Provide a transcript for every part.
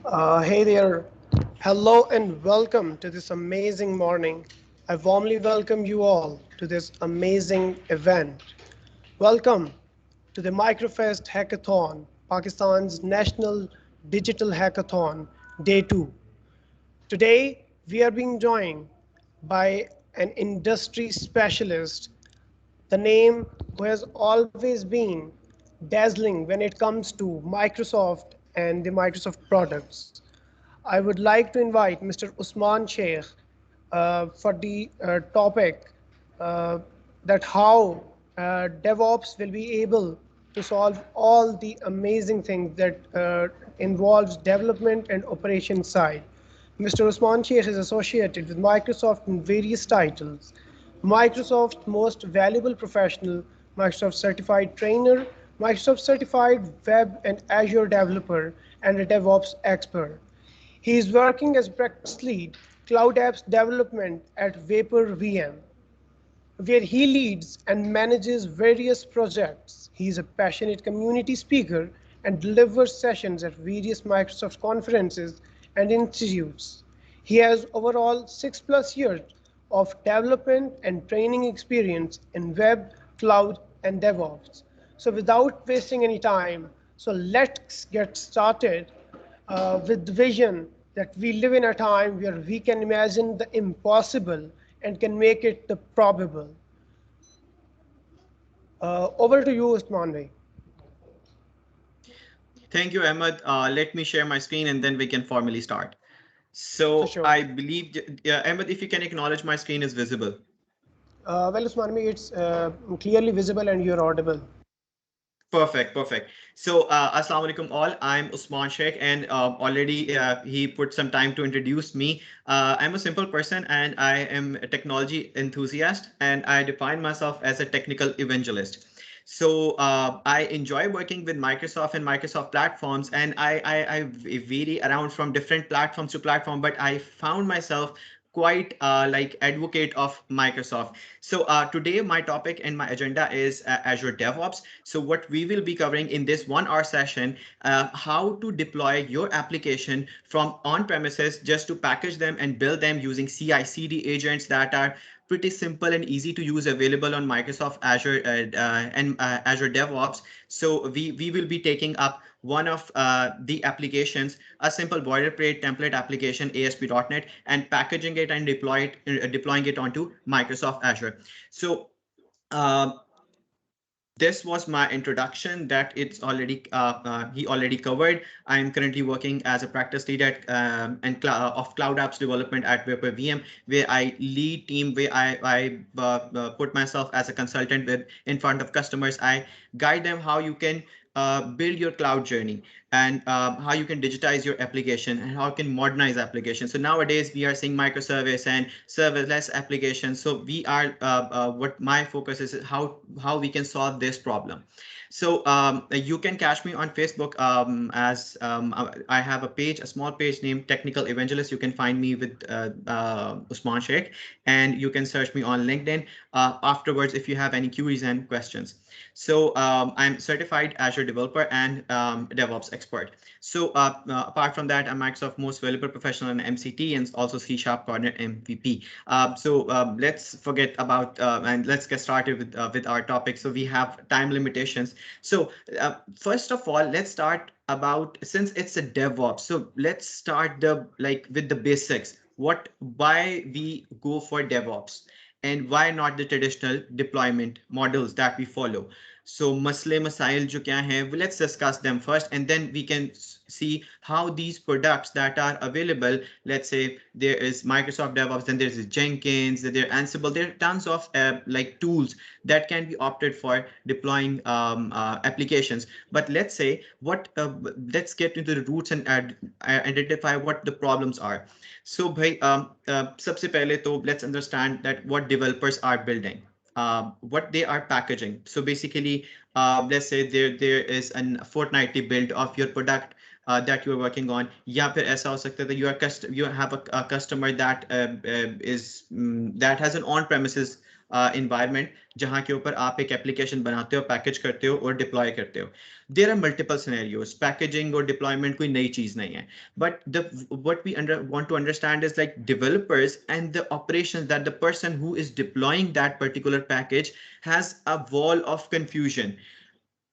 Hey there. Hello and welcome to this amazing morning. I warmly welcome you all to this amazing event. Welcome to the Microfest Hackathon, Pakistan's National Digital Hackathon, Day 2. Today, we are being joined by an industry specialist, the name who has always been dazzling when it comes to Microsoft and the Microsoft products. I would like to invite Mr. Usman Sheikh for the topic uh, that how DevOps will be able to solve all the amazing things that involves development and operation side. Mr. Usman Sheikh is associated with Microsoft in various titles. Microsoft's most valuable professional, Microsoft certified trainer, Microsoft certified web and Azure developer, and a DevOps expert. He is working as practice lead, Cloud Apps Development at Vapor VM, where he leads and manages various projects. He is a passionate community speaker and delivers sessions at various Microsoft conferences and institutes. He has overall 6+ years of development and training experience in web, cloud, and DevOps. So without wasting any time, so let's get started with the vision that we live in a time where we can imagine the impossible and can make it the probable. Over to you, Usman Bhai. Thank you, Ahmed. Let me share my screen and then we can formally start. For So sure. I believe, Ahmed, if you can acknowledge my screen is visible. Well, Usman Bhai, it's clearly visible and you're audible. Perfect, perfect. So, Assalamu alaikum all. I'm Usman Sheikh, and already he put some time to introduce me. I'm a simple person, and I am a technology enthusiast, and I define myself as a technical evangelist. So, I enjoy working with Microsoft and Microsoft platforms, and I vary around from different platforms to platform, but I found myself quite like advocate of Microsoft. So today my topic and my agenda is Azure DevOps. So what we will be covering in this 1 hour session, how to deploy your application from on-premises just to package them and build them using CI/CD agents that are pretty simple and easy to use, available on Microsoft Azure and Azure DevOps. So we will be taking up one of the applications, a simple boilerplate template application, ASP.NET, and packaging it and deploying it onto Microsoft Azure. So uh, this was my introduction that he already covered. I'm currently working as a practice lead at of cloud apps development at Vapor VM, where I lead team, where I put myself as a consultant with in front of customers. I guide them how you can build your cloud journey, and how you can digitize your application and how you can modernize applications. So nowadays we are seeing microservice and serverless applications. So we are what my focus is how we can solve this problem. So you can catch me on Facebook, as I have a page, a small page named Technical Evangelist. You can find me with Usman Sheikh, and you can search me on LinkedIn afterwards if you have any queries and questions. So I'm certified Azure developer and DevOps expert. So apart from that, I'm Microsoft Most Valuable Professional in MCT and also C# Partner MVP. Let's forget about and let's get started with our topic. So we have time limitations. So first of all, let's start about, since it's a DevOps. So let's start with the basics. Why we go for DevOps, and why not the traditional deployment models that we follow. So masle masail jo kya hai, well, let's discuss them first, and then we can see how these products that are available, let's say there is Microsoft DevOps, then there's Jenkins, then there Ansible, there are tons of like tools that can be opted for deploying applications. But let's say let's get into the roots and identify what the problems are. So bhai, sabse pehle to let's understand that what developers are building, what they are packaging. So basically, let's say there is a fortnightly build of your product that you're working on. या फिर ऐसा हो सकता है that you have a customer that that has an on-premises environment जहाँ के ऊपर आप एक application बनाते हो, package करते हो और deploy करते हो. There are multiple scenarios. Packaging or deployment कोई नई चीज नहीं है. But what we want to understand is like developers and the operations, that the person who is deploying that particular package has a wall of confusion.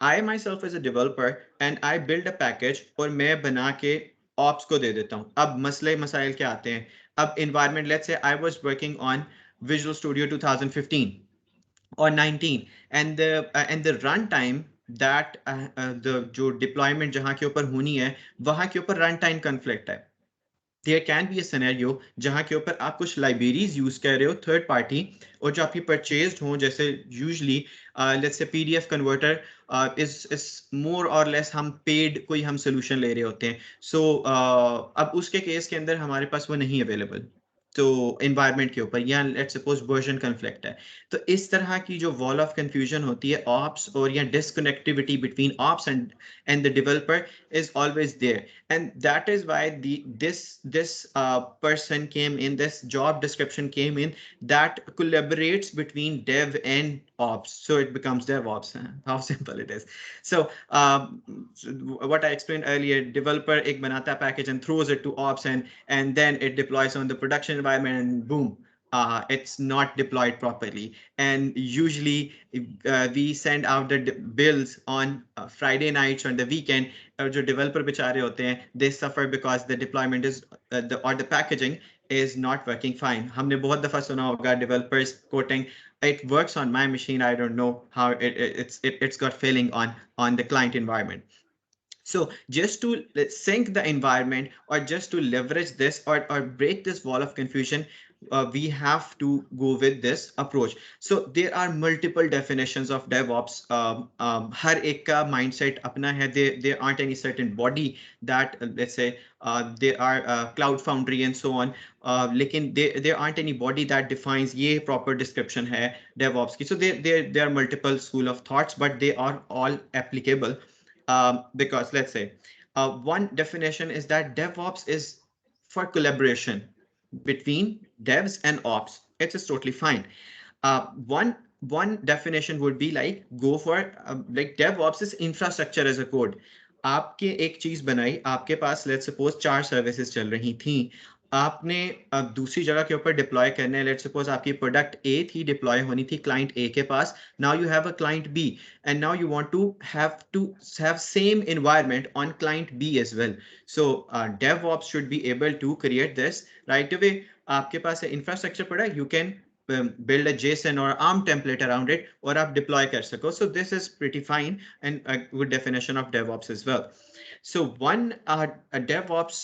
I myself as a developer and I build a package और मैं बना के ops को दे देता हूँ. अब मसले मसाइल क्या आते हैं? अब environment, let's say I was working on Visual Studio 2015 or 19, and the runtime that the जो deployment जहाँ के ऊपर होनी है वहाँ के ऊपर runtime conflict है. There can be a scenario जहाँ के ऊपर आप कुछ libraries यूज कर रहे हो थर्ड पार्टी और जो आपकी purchased हो, जैसे usually let's say PDF converter is more or less हम paid कोई हम solution ले रहे होते हैं. So अब उसके केस के अंदर हमारे पास वो नहीं available. तो environment के ऊपर या let's suppose version conflict है. तो इस तरह की जो wall of confusion होती है ops और या disconnectivity between ops and the developer is always there, and that is why this person came in, this job description came in, that collaborates between dev and ops, so it becomes DevOps. How simple it is. So what I explained earlier, developer ek banata package and throws it to ops, and then it deploys on the production environment, and boom, it's not deployed properly. And usually we send out the builds on Friday nights on the weekend. जो developer बेचारे होते हैं, they suffer because the deployment is the packaging is not working fine. हमने बहुत दफा सुना होगा developers quoting, it works on my machine, I don't know how it's got failing on the client environment. So just to sync the environment, or just to leverage this, or break this wall of confusion, we have to go with this approach. So there are multiple definitions of DevOps. हर एक का mindset अपना है. There aren't any certain body that let's say there are Cloud Foundry and so on. लेकिन there aren't any body that defines ये proper description है DevOps की. So there are multiple school of thoughts, but they are all applicable. Because let's say one definition is that DevOps is for collaboration between devs and ops. It's totally fine. One definition would be like go for like DevOps is infrastructure as a code. आपके एक चीज बनाई, आपके पास let's suppose 4 services चल रही थी, आपने दूसरी जगह के ऊपर डिप्लॉय करने हैं. लेट्स सपोज आपकी प्रोडक्ट ए थी, डिप्लॉय होनी थी क्लाइंट ए के पास. Now you have a client B, and now you want to have same environment on client B as well. So DevOps should be able to create this right away. आपके पास infrastructure पड़ा, you can build a JSON or ARM template around it, और आप deploy कर सको. So this is pretty fine and a good definition of DevOps as well. So one a DevOps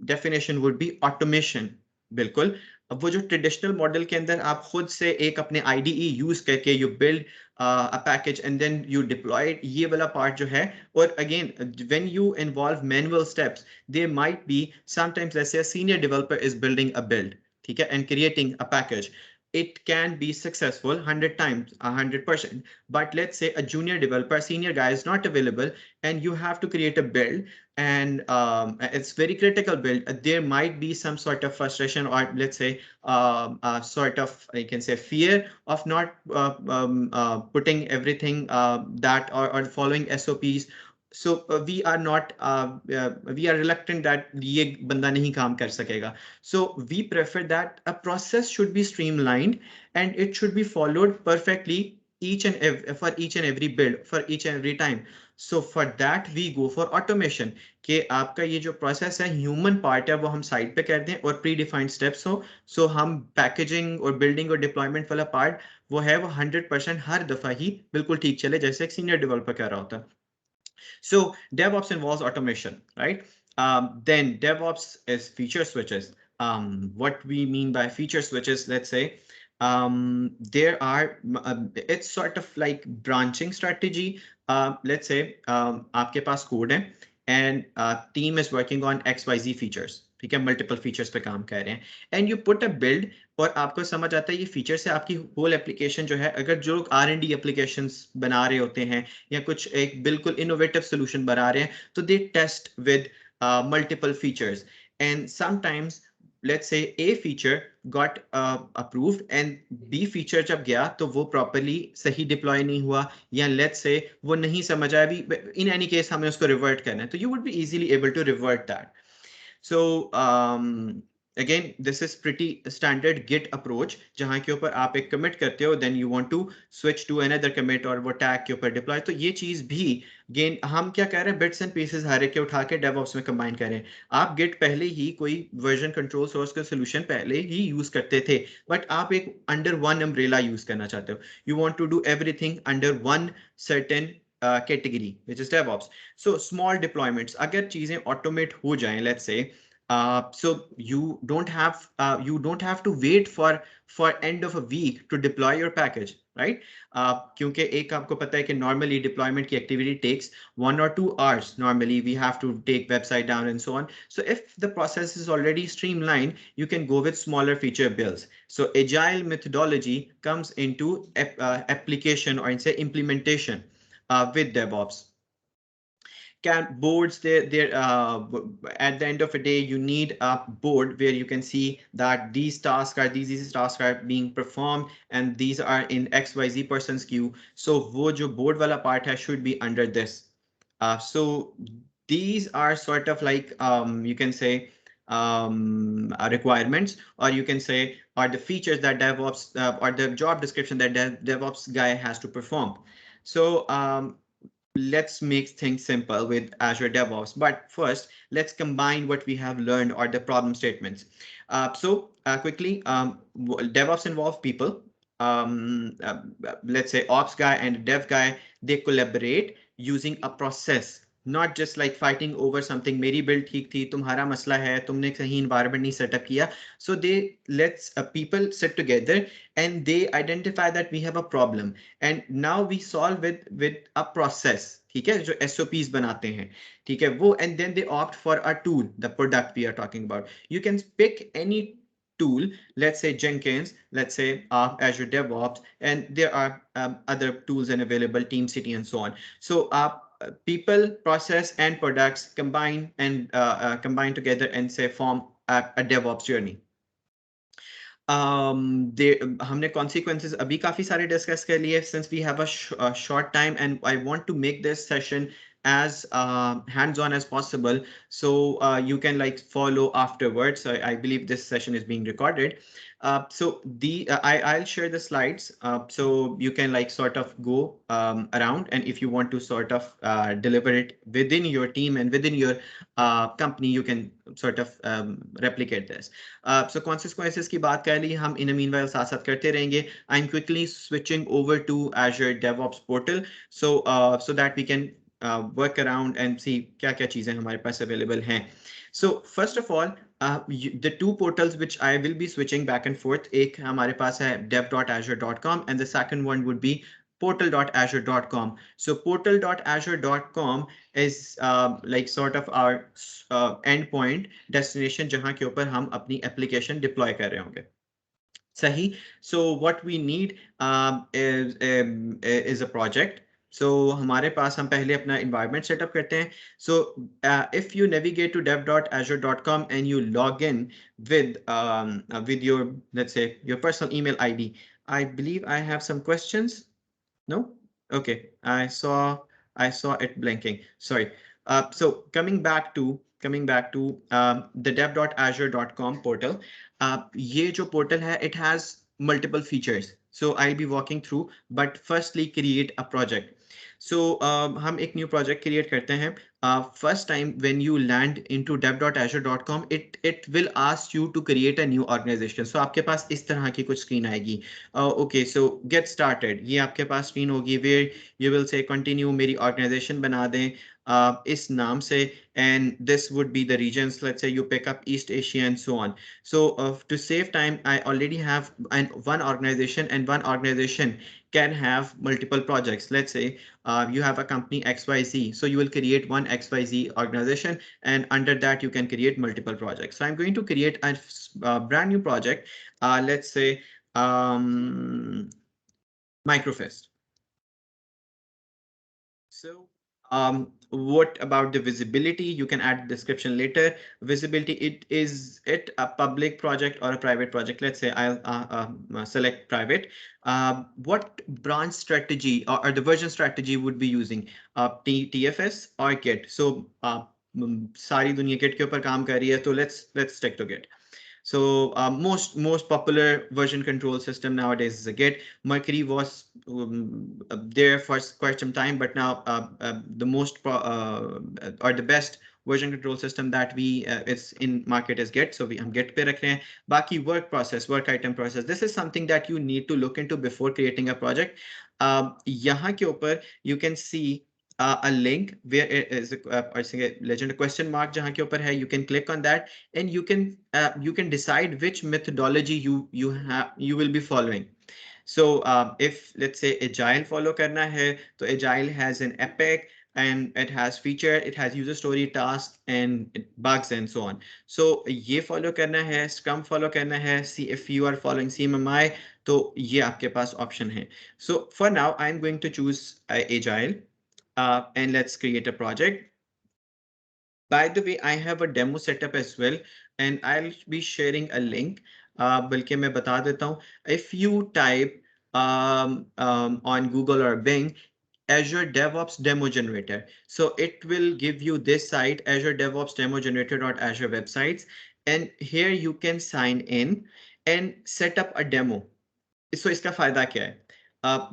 definition would be automation. बिल्कुल. अब वो जो traditional model के अंदर आप खुद से एक अपने IDE यूज करके you build a package and then you deploy it, ये वाला part जो है. और again, when you involve manual steps, there might be sometimes, let's say a senior developer is building a build, ठीक है, and creating a package. It can be successful 100 times, 100%. But let's say a junior developer, senior guy is not available, and you have to create a build, and it's very critical build. There might be some sort of frustration, or let's say sort of, I can say, fear of not putting everything that or following SOPs. So we are not we are reluctant that ये बंदा नहीं काम कर सकेगा. So we prefer that a process should be streamlined and it should be followed perfectly for each and every build, for each and every time. So for that we go for automation, कि आपका ये जो process है, human part है, वो हम side पे कर दें और predefined steps हो. So हम packaging और building और deployment वाला part वो है, वो 100% हर दफा ही बिल्कुल ठीक चले जैसे एक senior developer कर रहा होता है. So DevOps involves automation, right? Then DevOps is feature switches. What we mean by feature switches, let's say, there are, it's sort of like branching strategy. Let's say आपके पास code है and team is working on XYZ features. ठीक है, multiple features पे काम कर रहे हैं, and you put a build, और आपको समझ आता है ये फीचर से आपकी होल एप्लीकेशन जो है, अगर जो लोग R&D एप्लीकेशंस बना रहे होते हैं या कुछ एक बिल्कुल इनोवेटिव सोल्यूशन बना रहे हैं, तो they test with multiple features, and sometimes let's say A feature got approved and B feature जब गया तो वो properly सही deploy नहीं हुआ या let's say वो नहीं समझ आया भी in any case हमें उसको revert करना है तो you would be easily able to revert that. So again, this is pretty standard Git approach जहाँ के ऊपर आप एक commit करते हो then you want to switch to another commit और वो tag के ऊपर deploy तो ये चीज़ भी again हम क्या कह रहे हैं bits and pieces हर एक के उठा के DevOps में combine कर रहे हैं आप Git पहले ही कोई version control source का solution पहले ही use करते थे but आप एक under one umbrella use करना चाहते हो you want to do everything under one certain category which is DevOps. So small deployments अगर चीजें automate हो जाएं let's say so you don't have to wait for end of a week to deploy your package, right? क्योंकि एक आपको पता है कि normally deployment की activity takes 1 or 2 hours. Normally we have to take website down and so on. So if the process is already streamlined, you can go with smaller feature builds. So agile methodology comes into application or say implementation with DevOps. Can boards there at the end of the day you need a board where you can see that these tasks are being performed and these are in xyz person's queue so wo jo board wala part hai should be under this so these are sort of like you can say requirements or you can say are the features that DevOps or the job description that DevOps guy has to perform. So let's make things simple with Azure DevOps. But first, let's combine what we have learned or the problem statements. Quickly, DevOps involve people. Let's say ops guy and dev guy, they collaborate using a process, not just like fighting over something. मेरी build ठीक थी, तुम्हारा मसला है, तुमने सही environment नहीं setup किया. So they let's people sit together and they identify that we have a problem and now we solve it with a process. ठीक है जो SOPs बनाते हैं ठीक है वो and then they opt for a tool the product we are talking about. You can pick any tool, let's say Jenkins, let's say Azure DevOps, and there are other tools and available, TeamCity and so on. So people, process, and products combine and combine together and say form a DevOps journey. हमने consequences अभी काफी सारे discuss कर लिए since we have a short time and I want to make this session as hands-on as possible so you can like follow afterwards. I believe this session is being recorded. So I'll share the slides so you can like sort of go around and if you want to sort of deliver it within your team and within your company you can sort of replicate this. So consequences की बात कर ली हम in a meanwhile साथ साथ करते रहेंगे. I'm quickly switching over to Azure DevOps portal so that we can work around and see क्या क्या चीजें हमारे पास available हैं. So first of all the two portals which I will be switching back and forth एक हमारे पास है dev.azure.com and the second one would be portal.azure.com. So portal.azure.com is like sort of our endpoint destination जहां के ऊपर हम अपनी application deploy कर रहे होंगे. सही. So what we need is a project. So हमारे पास हम पहले अपना environment setup करते हैं. So if you navigate to dev.azure.com and you log in with your let's say your personal email ID. I believe I have some questions. No? Okay. I saw it blinking. Sorry. So coming back to the dev.azure.com portal. ये जो portal है, it has multiple features. So I'll be walking through, but firstly create a project. So हम एक new project create करते हैं. First time when you land into dev.azure.com, it will ask you to create a new organization. So आपके पास इस तरह की कुछ screen आएगी. Okay, so get started. ये आपके पास screen होगी where you will say continue मेरी organization बना दें इस नाम से and this would be the regions. Let's say you pick up East Asia and so on. So to save time, I already have one organization and one organization can have multiple projects. Let's say you have a company XYZ. So you will create one XYZ organization and under that you can create multiple projects. So I'm going to create a brand new project. Let's say Microfest. So What about the visibility? You can add description later. Visibility, it a public project or a private project? Let's say I'll select private. What branch strategy or the version strategy would be using? TFS or Git? So सारी दुनिया Git के ऊपर काम कर रही है, तो let's stick to Git. So most popular version control system nowadays is a Git. Mercury was there for quite some time, but now the most or the best version control system that we is in market is Git. So we हम Git पे रख रहे हैं. बाकी work item process. This is something that you need to look into before creating a project. यहाँ के ऊपर you can see a link where it is I think a legend, a question mark जहाँ के ऊपर है. You can click on that and you can decide which methodology you will be following. So if let's say agile follow करना है, तो agile has an epic and it has feature, it has user story, task and bugs and so on. So ये follow करना है, scrum follow करना है, see if you are following CMMI, तो ये आपके पास option है. So for now I'm going to choose agile and let's create a project. By the way, I have a demo setup as well, and I'll be sharing a link. बल्कि मैं बता देता हूँ. If you type on Google or Bing, Azure DevOps Demo Generator. So it will give you this site, Azure DevOps Demo Generator.azure websites. And here you can sign in and set up a demo. So इसका फायदा क्या है?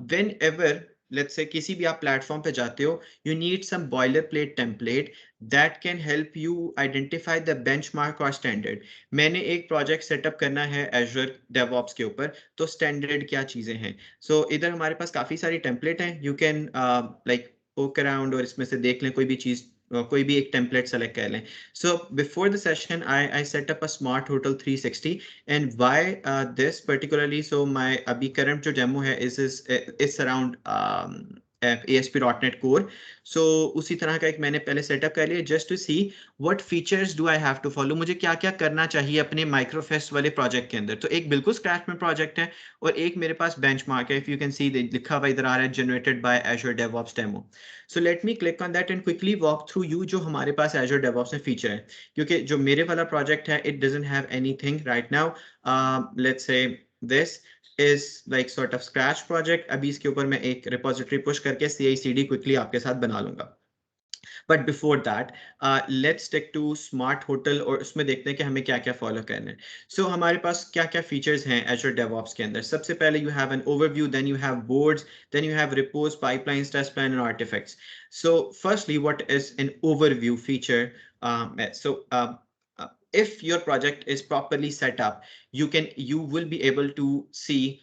Whenever let's say किसी भी आप platform पे जाते हो, you need some boilerplate template that can help you identify the benchmark or standard. मैंने एक प्रोजेक्ट सेटअप करना है Azure DevOps के ऊपर, तो स्टैंडर्ड क्या चीजें हैं. So इधर हमारे पास काफी सारी टेम्पलेट हैं. You can like poke around और इसमें से देख लें कोई भी चीज, कोई भी एक टेम्पलेट सेलेक्ट कर लें. So before the session, I set up a Smart Hotel 360, and why this particularly? So my abhi current जो demo है is around ASP.NET Core. So उसी तरह का एक मैंने पहले सेटअप कर लिया just to see what features do I have to follow. मुझे क्या क्या करना चाहिए अपने Microfest वाले प्रोजेक्ट के अंदर. तो एक बिल्कुल स्क्रैच में प्रोजेक्ट है और एक मेरे पास बेंचमार्क है. If you can see लिखा हुआ इधर आ रहा है generated by Azure DevOps demo. So let me click on that and quickly walk through you जो हमारे पास Azure DevOps में फीचर है, क्योंकि जो मेरे वाला प्रोजेक्ट है it doesn't have anything right now. Let's say this is like sort of scratch project. अभी इसके ऊपर मैं एक repository push करके CI/CD quickly आपके साथ बना लूंगा. But before that, let's stick to Smart Hotel और उसमें देखते हैं कि हमें क्या क्या फॉलो करना है. So हमारे पास क्या क्या फीचर्स हैं Azure DevOps के अंदर. सबसे पहले you have an overview, then you have boards, then you have repos, pipelines, test plan and artifacts. So firstly, what is an overview feature? If your project is properly set up, you will be able to see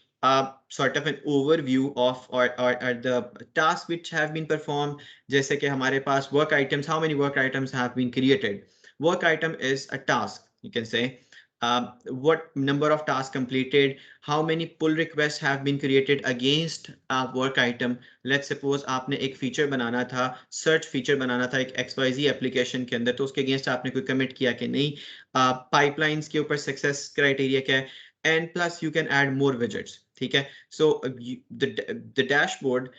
sort of an overview of or the tasks which have been performed. जैसे कि हमारे पास work items, how many work items have been created. Work item is a task, you can say. What number of tasks completed, how many pull requests have been created against a work item. Let's suppose आपने एक feature बनाना था, search feature बनाना था एक XYZ application के अंदर, तो उसके against आपने कोई commit किया कि नहीं. Pipelines के ऊपर success criteria क्या है, and plus you can add more widgets. ठीक है. So the dashboard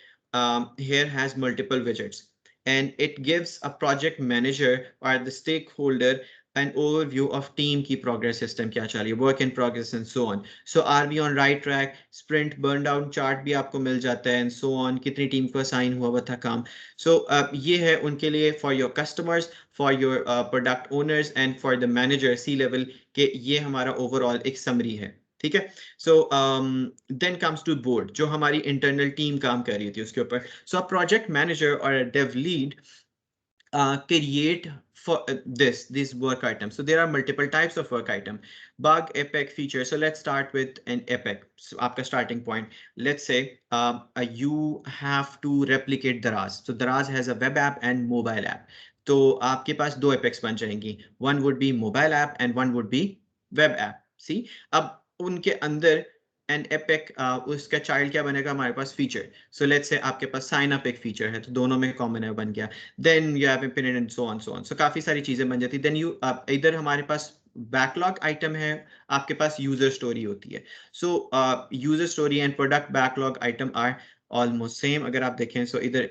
here has multiple widgets, and it gives a project manager or the stakeholder an overview of team की progress system क्या चल रही है, work in progress and so on. So are we on right track? Sprint burn down chart भी आपको मिल जाता है and so on. कितनी टीम को assign हुआ था काम. So ये है उनके लिए for your customers, for your product owners and for the manager C level के ये हमारा overall एक summary है. ठीक है. So then comes to board जो हमारी internal team काम कर रही थी उसके ऊपर. So a project manager or a dev lead create for these work items. So there are multiple types of work item. Bug, epic, feature. So let's start with an epic. So after starting point, let's say you have to replicate Daraz. So Daraz has a web app and mobile app. तो आपके पास दो epics बन जाएंगी. One would be mobile app and one would be web app. See, अब उनके अंदर and epic उसका child क्या बनेगा हमारे पास फीचर. सो लेट्स से आपके पास साइन अप एक फीचर है, तो दोनों में कॉमन है बन गया. Then you have infinite and so on. So काफी सारी चीजें बन जाती. देन यू इधर हमारे पास बैकलॉग आइटम है, आपके पास यूजर स्टोरी होती है. So user story and product backlog item are almost same अगर आप देखें। सो इधर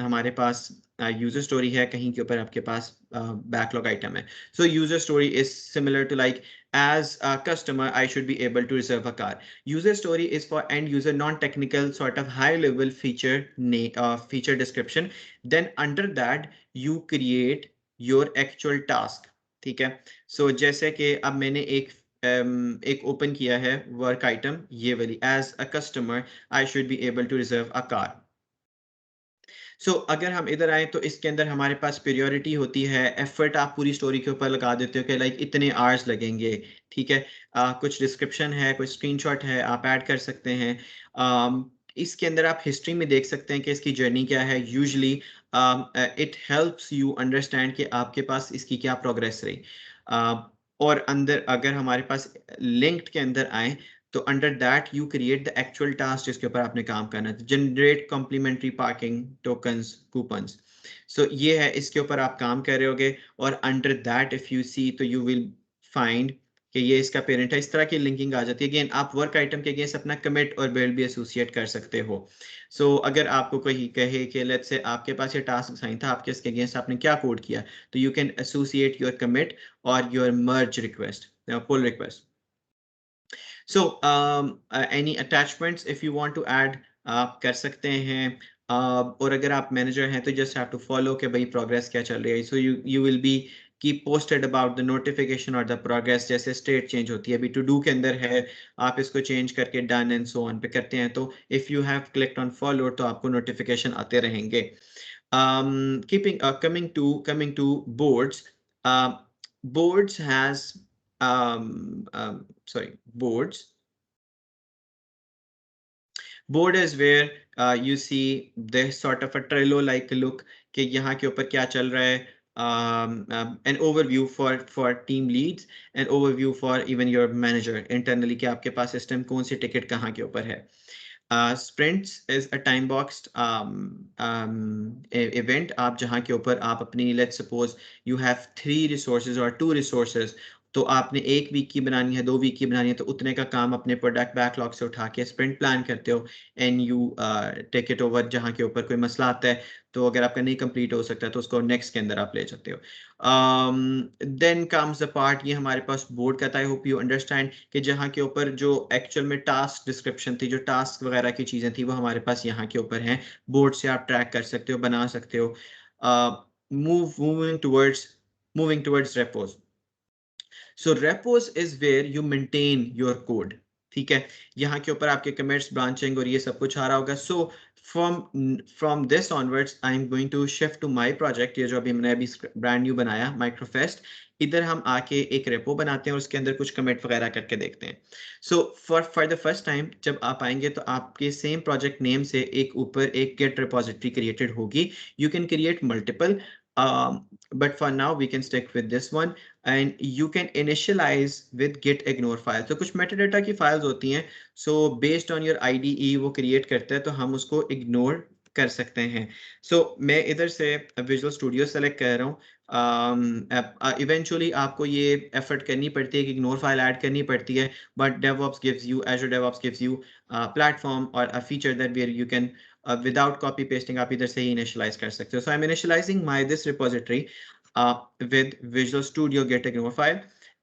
हमारे पास यूजर स्टोरी है, कहीं के ऊपर आपके पास बैकलॉग आइटम है। So user story is similar to like as a customer I should be able to reserve a car. User story is for end user non-technical sort of high level feature description. Then under that you create your actual task. ठीक है। सो जैसे कि अब मैंने एक open किया है work item, ये वाली, as a customer I should be able to reserve a car. So अगर हम इधर आए तो इसके अंदर हमारे पास प्रियोरिटी होती है, एफर्ट आप पूरी स्टोरी के ऊपर लगा देते हो कि लाइक इतने आवर्स लगेंगे। ठीक है। कुछ डिस्क्रिप्शन है, कुछ स्क्रीनशॉट है, आप ऐड कर सकते हैं। इसके अंदर आप हिस्ट्री में देख सकते हैं कि इसकी जर्नी क्या है। Usually it helps you understand कि आपके पास इसकी क्या प्रोग्रेस रही। और अंदर अगर हमारे पास लिंक्ड के अंदर आए तो under that you create the actual task जिसके ऊपर आपने काम करना है। Generate complimentary parking tokens coupons. So ये है, इसके ऊपर आप काम कर रहे होगे। और under that if you see तो यू विल फाइंड कि ये इसका पेरेंट है। इस तरह की लिंकिंग आ जाती है। अगेन आप वर्क आइटम के अगेंस्ट अपना कमिट और बिल्ड भी एसोसिएट कर सकते हो। सो अगर आपको कोई कहे कि लेट्स से आपके पास ये टास्क साइन था, आपके इसके अगेंस्ट आपने क्या कोड किया, तो you can associate your commit और your merge request, pull request. So any attachments if you want to add आप कर सकते हैं। और अगर आप मैनेजर हैं तो just have to follow कि भाई प्रोग्रेस क्या चल रही है। So you will be keep posted about the notification और the progress। जैसे स्टेट चेंज होती है, अभी टू डू के अंदर है, आप इसको चेंज करके डन एंड सो ऑन पे करते हैं, तो if you have clicked on follow तो आपको नोटिफिकेशन आते रहेंगे। Coming to boards, uh, boards has sorry, board is where you see this sort of a Trello like look कि यहाँ के ऊपर क्या चल रहा है। An overview for team leads, an overview for even your manager internally कि आपके पास सिस्टम कौन सी टिकट कहाँ के ऊपर है। Sprints is a time boxed event आप जहाँ के ऊपर आप अपनी, let's suppose you have 3 resources or 2 resources, तो आपने 1 वीक की बनानी है, 2 वीक की बनानी है, तो उतने का काम अपने प्रोडक्ट बैकलॉग से उठा के स्प्रिंट प्लान करते हो and you take it over. जहाँ के ऊपर कोई मसला आता है तो अगर आपका नहीं कंप्लीट हो सकता तो उसको नेक्स्ट के अंदर आप ले सकते हो। देन कम्स द पार्ट, ये हमारे पास बोर्ड का था। आई होप यू अंडरस्टैंड कि जहाँ के ऊपर जो एक्चुअल में टास्क डिस्क्रिप्शन थी, जो टास्क वगैरह की चीज़ें थी, वो हमारे पास यहाँ के ऊपर हैं। बोर्ड से आप ट्रैक कर सकते हो, बना सकते हो। Moving towards repos. So repos is where you maintain your code. ठीक है। यहाँ के ऊपर आपके कमेंट्स, ब्रांचिंग और ये सब कुछ आ रहा होगा। So from this onwards I am going to shift to my project. ये जो अभी मैंने अभी ब्रांड न्यू बनाया माइक्रोफेस्ट, इधर हम आके एक रेपो बनाते हैं और उसके अंदर कुछ कमेंट वगैरह करके देखते हैं। So for the first time जब आप आएंगे तो आपके सेम प्रोजेक्ट नेम से एक ऊपर एक गेट रिपोजिटरी क्रिएटेड होगी। You can create multiple, but for now we can stick with this one, and you can initialize with git ignore file। तो कुछ metadata की files होती हैं, so based on your IDE वो create करता है, तो हम उसको ignore कर सकते हैं। so मैं इधर से Visual Studio select कर रहा हूँ। इवेंचुअली आपको ये एफर्ट करनी पड़ती है कि इग्नोर फाइल ऐड करनी पड़ती है, but DevOps gives you, Azure DevOps gives you platform or a feature that where you can without copy pasting आप इधर से ही initialize कर सकते हो। So I'm initializing my this repository with Visual Studio get ignore file,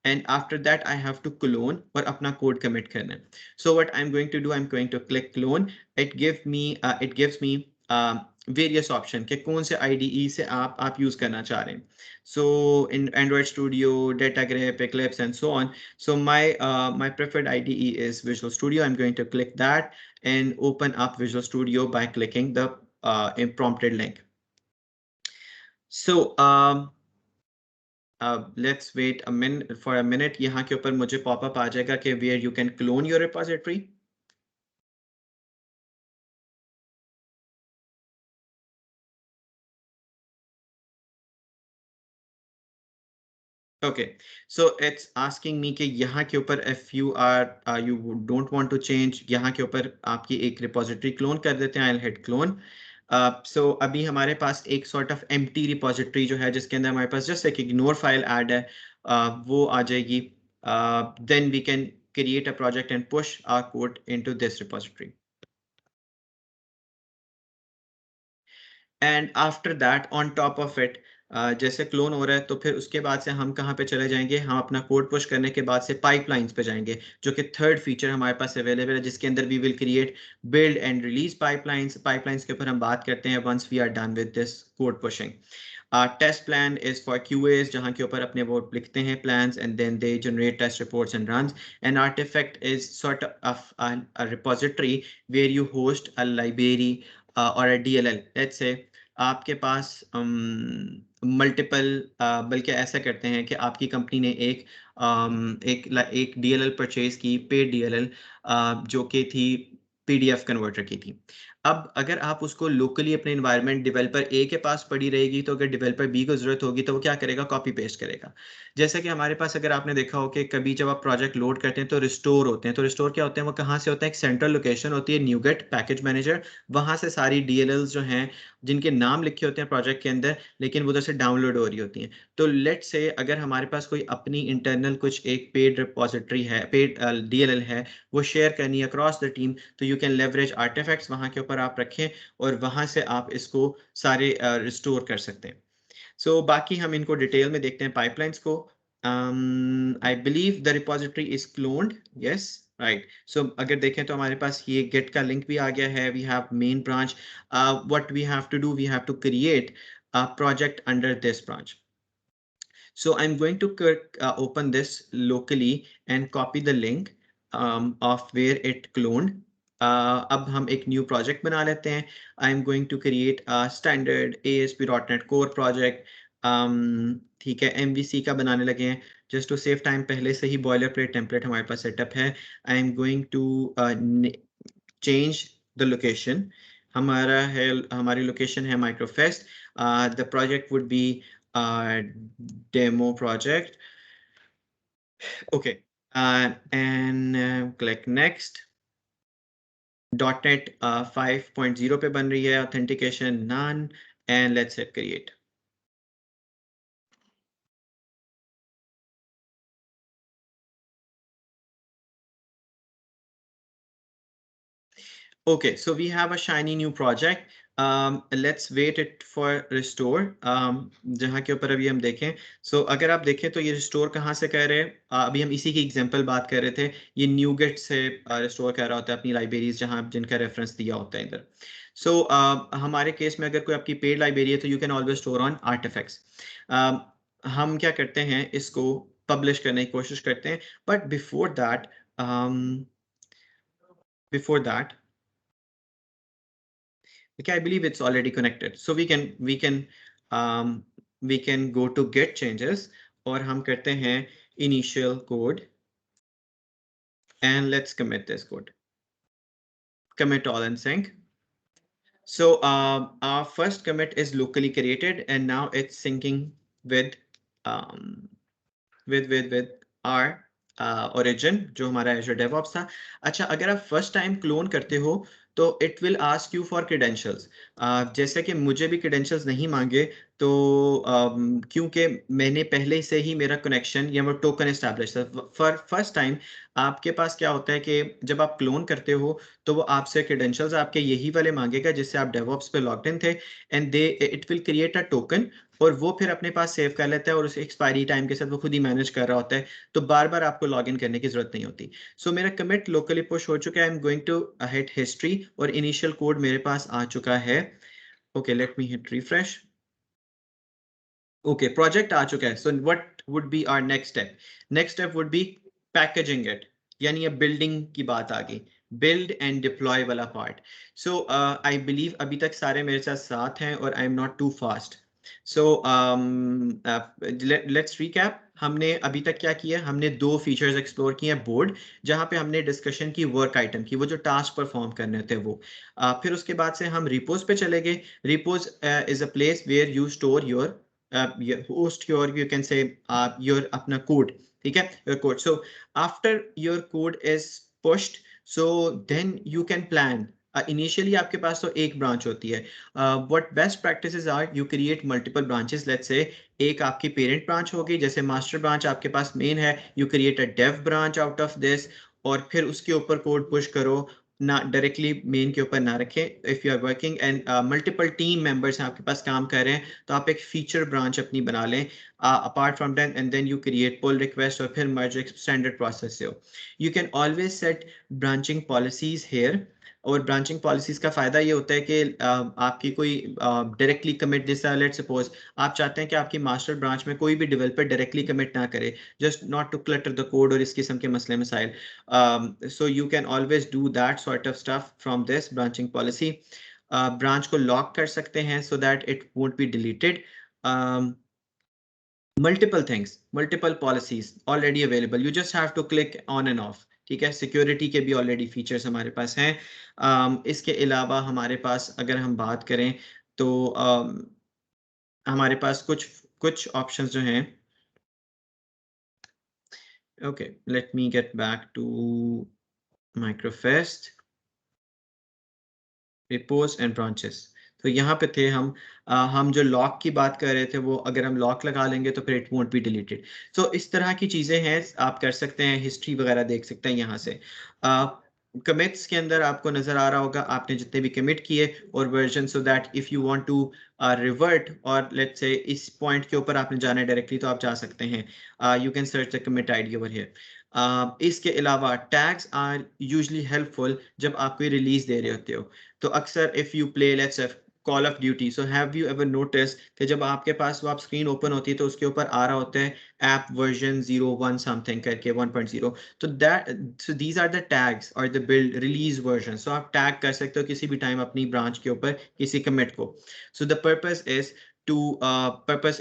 and after that I have to clone और अपना code commit करना है। So what I'm going to do, I'm going to click clone। It gives me various option के कौन से IDE से आप use करना चाह रहे हैं। सो इन Android Studio, Data Grip, Eclipse and so on। So my preferred IDE is Visual Studio। I'm going to click that and open up Visual Studio by clicking the prompted link। So let's wait a minute for a minute। यहाँ के ऊपर मुझे popup आ जाएगा कि where you can clone your repository। Okay, so it's asking me कि यहाँ के ऊपर if you are you don't want to change, यहाँ के ऊपर आपकी एक repository clone कर देते हैं। I'll hit clone। So अभी हमारे पास एक sort of empty repository जो है जिसके अंदर हमारे पास just एक ignore file add है, वो आ जाएगी। Then we can create a project and push our code into this repository। And after that on top of it, जैसे क्लोन हो रहा है तो फिर उसके बाद से हम कहाँ पे चले जाएंगे, हम अपना कोड पुश करने के बाद से पाइपलाइंस पे जाएंगे, जो कि थर्ड फीचर हमारे पास अवेलेबल है, जिसके अंदर we will create build and release pipelines. Pipelines के ऊपर हम बात करते हैं once we are done with this code pushing. Test plan is for QAs, जहाँ के ऊपर अपने वो लिखते हैं plans and then they generate test reports and runs. An artifact is sort of a repository where you host a library or a DLL, let's say आपके पास multiple, बल्कि ऐसा करते हैं कि आपकी कंपनी ने एक DLL परचेज की, पेड DLL, जो कि थी PDF कन्वर्टर की थी। अब अगर आप उसको लोकली अपने इन्वायरमेंट डेवलपर ए के पास पड़ी रहेगी, तो अगर डेवलपर बी को जरूरत होगी तो वो क्या करेगा, कॉपी पेस्ट करेगा। जैसे कि हमारे पास, अगर आपने देखा हो कि कभी जब आप प्रोजेक्ट लोड करते हैं तो रिस्टोर होते हैं, तो रिस्टोर क्या होते हैं, वो कहाँ से होता है, एक सेंट्रल लोकेशन होती है, न्यूगेट पैकेज मैनेजर, वहां से सारी DLLs जो हैं जिनके नाम लिखे होते हैं प्रोजेक्ट के अंदर, लेकिन वो उधर से डाउनलोड हो रही होती हैं। तो लेट से अगर हमारे पास कोई अपनी इंटरनल कुछ एक पेड रिपोजिटरी है, पेड DLL है, वो शेयर करनी है अक्रॉस द टीम, तो यू कैन लेवरेज आर्टिफैक्ट्स वहां के ऊपर आप रखें और वहां से आप इसको सारे रिस्टोर कर सकते हैं। सो बाकी हम इनको डिटेल में देखते हैं पाइपलाइंस को। I believe the repository is cloned, yes right. So अगर देखें तो हमारे पास ये गेट का लिंक भी आ गया है। We have main branch, what we have to do, we have to create a project under this branch. So I'm going to open this locally and copy the link of where it cloned. अब हम एक new project बना लेते हैं। I am going to create standard ASP.NET core project. ठीक है, MVC का बनाने लगे हैं। जस्ट टू सेव टाइम, पहले से ही बॉयलर प्लेट टेम्पलेट हमारे पास सेटअप है। I am going to change the location. हमारा है, हमारी लोकेशन है Microfest. The project would be demo project. Okay, and click next. .NET 5.0 पे बन रही है, authentication none, and let's hit create. Okay, so we have a shiny new project. Let's wait it for restore. जहाँ के ऊपर अभी हम देखें, so अगर आप देखें तो ये restore कहाँ से कर रहे हैं, अभी हम इसी की एग्जांपल बात कर रहे थे। ये NuGet से restore कर रहा होता है अपनी लाइब्रेरीज, जहाँ जिनका रेफरेंस दिया होता है इधर। सो हमारे केस में अगर कोई आपकी पेड लाइब्रेरी है तो you can always store on artifacts. हम क्या करते हैं, इसको पब्लिश करने की कोशिश करते हैं, but before that okay, I believe it's already connected, so um, we can go to get changes और हम करते हैं initial code and let's commit this code, commit all and sync. So our first commit is locally created and now it's syncing with um, with our origin, जो हमारा Azure DevOps था। अच्छा, अगर आप फर्स्ट टाइम क्लोन करते हो तो it will ask you for credentials. जैसे कि मुझे भी क्रेडेंशियल्स नहीं मांगे, तो क्योंकि मैंने पहले से ही मेरा कनेक्शन या वो टोकन एस्टैब्लिश था। फॉर फर्स्ट टाइम आपके पास क्या होता है कि जब आप क्लोन करते हो तो वो आपसे क्रेडेंशियल्स आपके यही वाले मांगेगा जिससे आप डेवऑप्स पे लॉग्ड इन थे, and they it will create a token और वो फिर अपने पास सेव कर लेता है और उस एक्सपायरी टाइम के साथ वो खुद ही मैनेज कर रहा होता है, तो बार बार आपको लॉग इन करने की जरूरत नहीं होती। सो मेरा कमिट लोकली पुश हो चुका है। I am going to hit history और इनिशियल कोड मेरे पास आ चुका है। Okay, let me hit refresh. Okay, project आ चुका है। So what would be our next step? Next step would be packaging it, यानी ये बिल्डिंग की बात आ गई, बिल्ड एंड डिप्लॉय वाला पार्ट। सो आई बिलीव अभी तक सारे मेरे साथ हैं और I am not too fast. So let's recap. हमने अभी तक क्या किया, हमने दो फीचर्स एक्सप्लोर किए हैं। बोर्ड, जहां पे हमने डिस्कशन की वर्क आइटम की, वो जो टास्क परफॉर्म करने होते हैं वो। फिर उसके बाद से हम रिपोज पे चले गए। Repos is a place where you store your host your, you can say, your अपना code, ठीक है, your code. So after your code is pushed, so then you can plan. Initially आपके पास तो एक ब्रांच होती है। What best practices are, you create multiple branches. Let's say एक आपकी पेरेंट ब्रांच होगी, जैसे मास्टर ब्रांच आपके पास मेन है, you create a dev branch out of this और फिर उसके ऊपर कोड पुश करो ना डायरेक्टली मेन के ऊपर ना रखें। If you are working and multiple team members हैं आपके पास काम कर रहे हैं, तो आप एक फीचर ब्रांच अपनी बना लें apart from that, and then you create pull request और फिर मर्ज एक स्टैंडर्ड प्रोसेस से हो। You can always set branching policies here. और ब्रांचिंग पॉलिसीज का फायदा ये होता है कि आपकी कोई डायरेक्टली कमिट, जैसा लेट सपोज आप चाहते हैं कि आपकी मास्टर ब्रांच में कोई भी डेवलपर डायरेक्टली कमिट ना करे, just not to clutter the code और इस किस्म के मसले मसाइल। So you can always do that sort of stuff from this branching policy. Branch को lock कर सकते हैं so that it won't be deleted. Um, multiple things, multiple policies already available. You just have to click on and off. ठीक है, security के भी already features हमारे पास हैं। इसके अलावा हमारे पास अगर हम बात करें तो हमारे पास कुछ कुछ ऑप्शंस जो हैं। Okay, let me get back to Microfest, repos and branches. तो यहाँ पे थे हम जो लॉक की बात कर रहे थे, वो अगर हम लॉक लगा लेंगे तो फिर इट वोंट बी डिलीटेड। सो इस तरह की चीज़ें हैं, आप कर सकते हैं, हिस्ट्री वगैरह देख सकते हैं यहाँ से। कमिट्स के अंदर आपको नज़र आ रहा होगा आपने जितने भी कमिट किए और version, so that if you want to revert और लेट्स से इस पॉइंट के ऊपर आपने जाना है डायरेक्टली, तो आप जा सकते हैं। You can search the commit ID over here. इसके अलावा टैग्स आर यूजली हेल्पफुल जब आप कोई रिलीज दे रहे होते हो। तो अक्सर if you play let's say call of duty, so have you ever notice कि जब आपके पास वो आप स्क्रीन ओपन होती है तो उसके ऊपर आ रहा होता है ऐप वर्जन 01 समथिंग करके 1.0। तो that, so these are the tags और the build release version. So आप टैग कर सकते हो किसी भी टाइम अपनी ब्रांच के ऊपर किसी कमिट को। So the purpose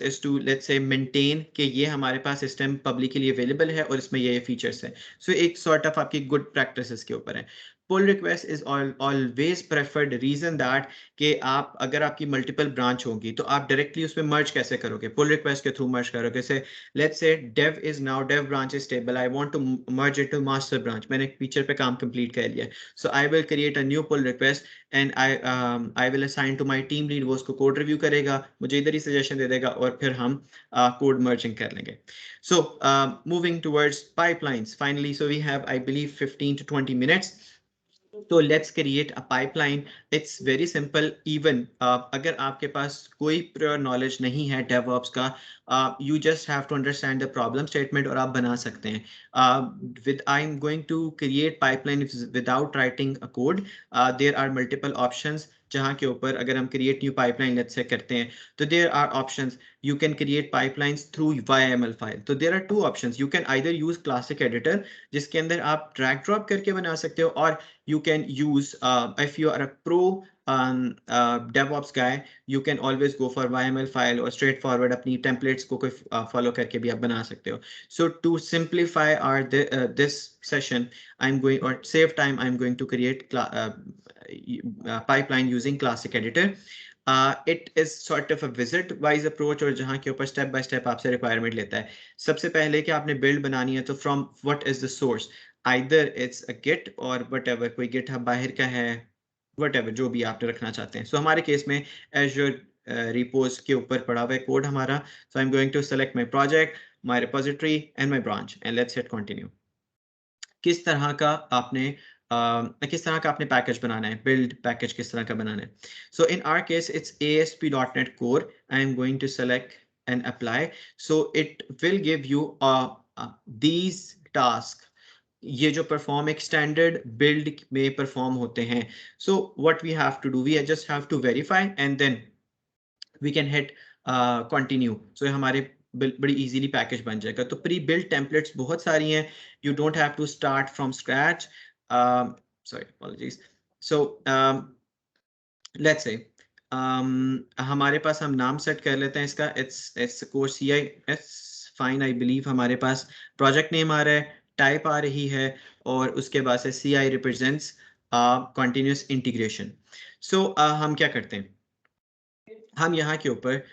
is to let's say maintain कि ये हमारे पास इस टाइम पब्लिकली अवेलेबल है और इसमें ये फीचर्स हैं। सो एक सॉर्ट ऑफ आपकी गुड प्रैक्टिस के ऊपर है। Pull request is always preferred, reason that कि आप अगर आपकी मल्टीपल ब्रांच होगी तो आप डायरेक्टली उसमें मर्ज कैसे करोगे, पुल रिक्वेस्ट के थ्रू मर्ज करोगे। Say let's say dev branch is stable, I want to merge it to master branch, मैंने एक फीचर पे काम कंप्लीट कर लिया, so I will create a new pull request and I will assign to my team lead, वो उसको code review करेगा, मुझे इधर ही सजेशन दे देगा और फिर हम कोड मर्जिंग कर लेंगे। So moving towards pipelines finally, so we have I believe 15 to 20 minutes. तो let's create a pipeline. It's very simple. Even अगर आपके पास कोई प्योर नॉलेज नहीं है डेवऑप्स का, you just have to understand the problem statement और आप बना सकते हैं। With I am going to create pipeline without writing a code. There are multiple options जहाँ के ऊपर अगर हम create new pipeline let's say करते हैं तो there are options. You can create pipelines through YAML file. तो there are two options. You can either use classic editor जिसके अंदर आप drag drop करके बना सकते हो, और you can use if you are a pro DevOps guy, you can always go for YML file और straightforward अपनी templates को कोई follow करके भी आप बना सकते हो. So to simplify this session, I'm going, or save time, I'm going to create pipeline using classic editor. It is sort of a visit wise approach, और जहाँ के ऊपर स्टेप बाय स्टेप आपसे रिक्वायरमेंट लेता है। सबसे पहले कि आपने बिल्ड बनानी है तो from what is the source, either it's a git और वट कोई गिट हब बाहर का है, वट जो भी आप रखना चाहते हैं। सो हमारे केस में एज्योर रिपोज के ऊपर पड़ा हुआ है कोड हमारा। So I am going to select my project, my repository and my branch and let's hit continue. किस तरह का आपने किस तरह का आपने पैकेज बनाना है, बिल्ड पैकेज किस तरह का बनाना है। So in our case it's ASP.NET Core. I am going to select and apply. So it will give you these task, ये जो परफॉर्म एक स्टैंडर्ड बिल्ड में परफॉर्म होते हैं। So what we have to do, we just have to verify and then we can hit continue. सो हमारे बड़ी easily package बन जाएगा। तो प्री बिल्ड टेम्पलेट्स बहुत सारी हैं, you don't have to start from scratch. Sorry, apologies. So let's say हमारे पास, हम नाम सेट कर लेते हैं इसका, its course CIS fine, I believe हमारे पास प्रोजेक्ट नेम आ रहा है, टाइप आ रही है, और उसके बाद से CI रिप्रेजेंट्स कंटिन्यूस इंटीग्रेशन। सो हम क्या करते हैं, हम यहाँ के ऊपर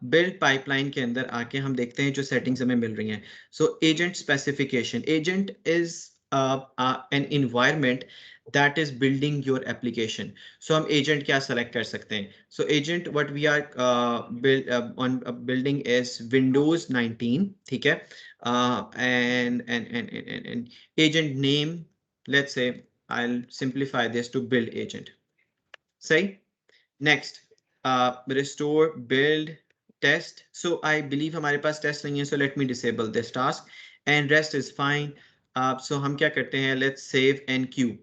बिल्ड पाइपलाइन के अंदर आके हम देखते हैं जो सेटिंग्स हमें मिल रही हैं। So agent specification, agent is an environment that is building your application. So हम एजेंट क्या सेलेक्ट कर सकते हैं। So agent what we are building is Windows 19, ठीक है। And agent name, let's say I'll simplify this to build agent. Say next, restore, build, test. So I believe हमारे पास test नहीं है, so let me disable this task and rest is fine. So हम क्या करते हैं? Let's save and queue.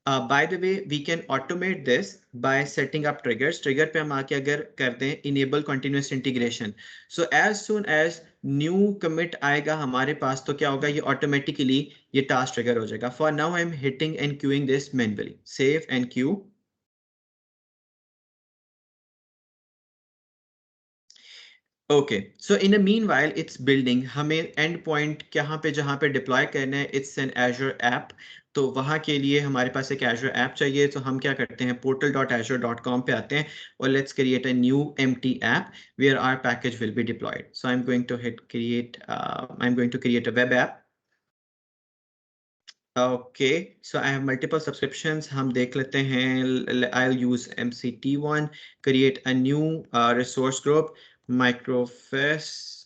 By the way, we can automate this by setting up triggers. Trigger पे हम आके अगर करते हैं enable continuous integration. So as soon as new commit आएगा हमारे पास तो क्या होगा? ये automatically ये task trigger हो जाएगा. For now, I'm hitting and queuing this manually. Save and queue. Okay, so in the meanwhile, it's building. हमें endpoint कहाँ पे जहाँ पे deploy करना है, it's an Azure app. तो वहाँ के लिए हमारे पास एक Azure app चाहिए. तो हम क्या करते हैं? portal.azure.com पे आते हैं और let's create a new empty app where our package will be deployed. So I'm going to hit create. I'm going to create a web app. Okay, so I have multiple subscriptions. हम देख लेते हैं. I'll use MCT1. Create a new resource group. Microfest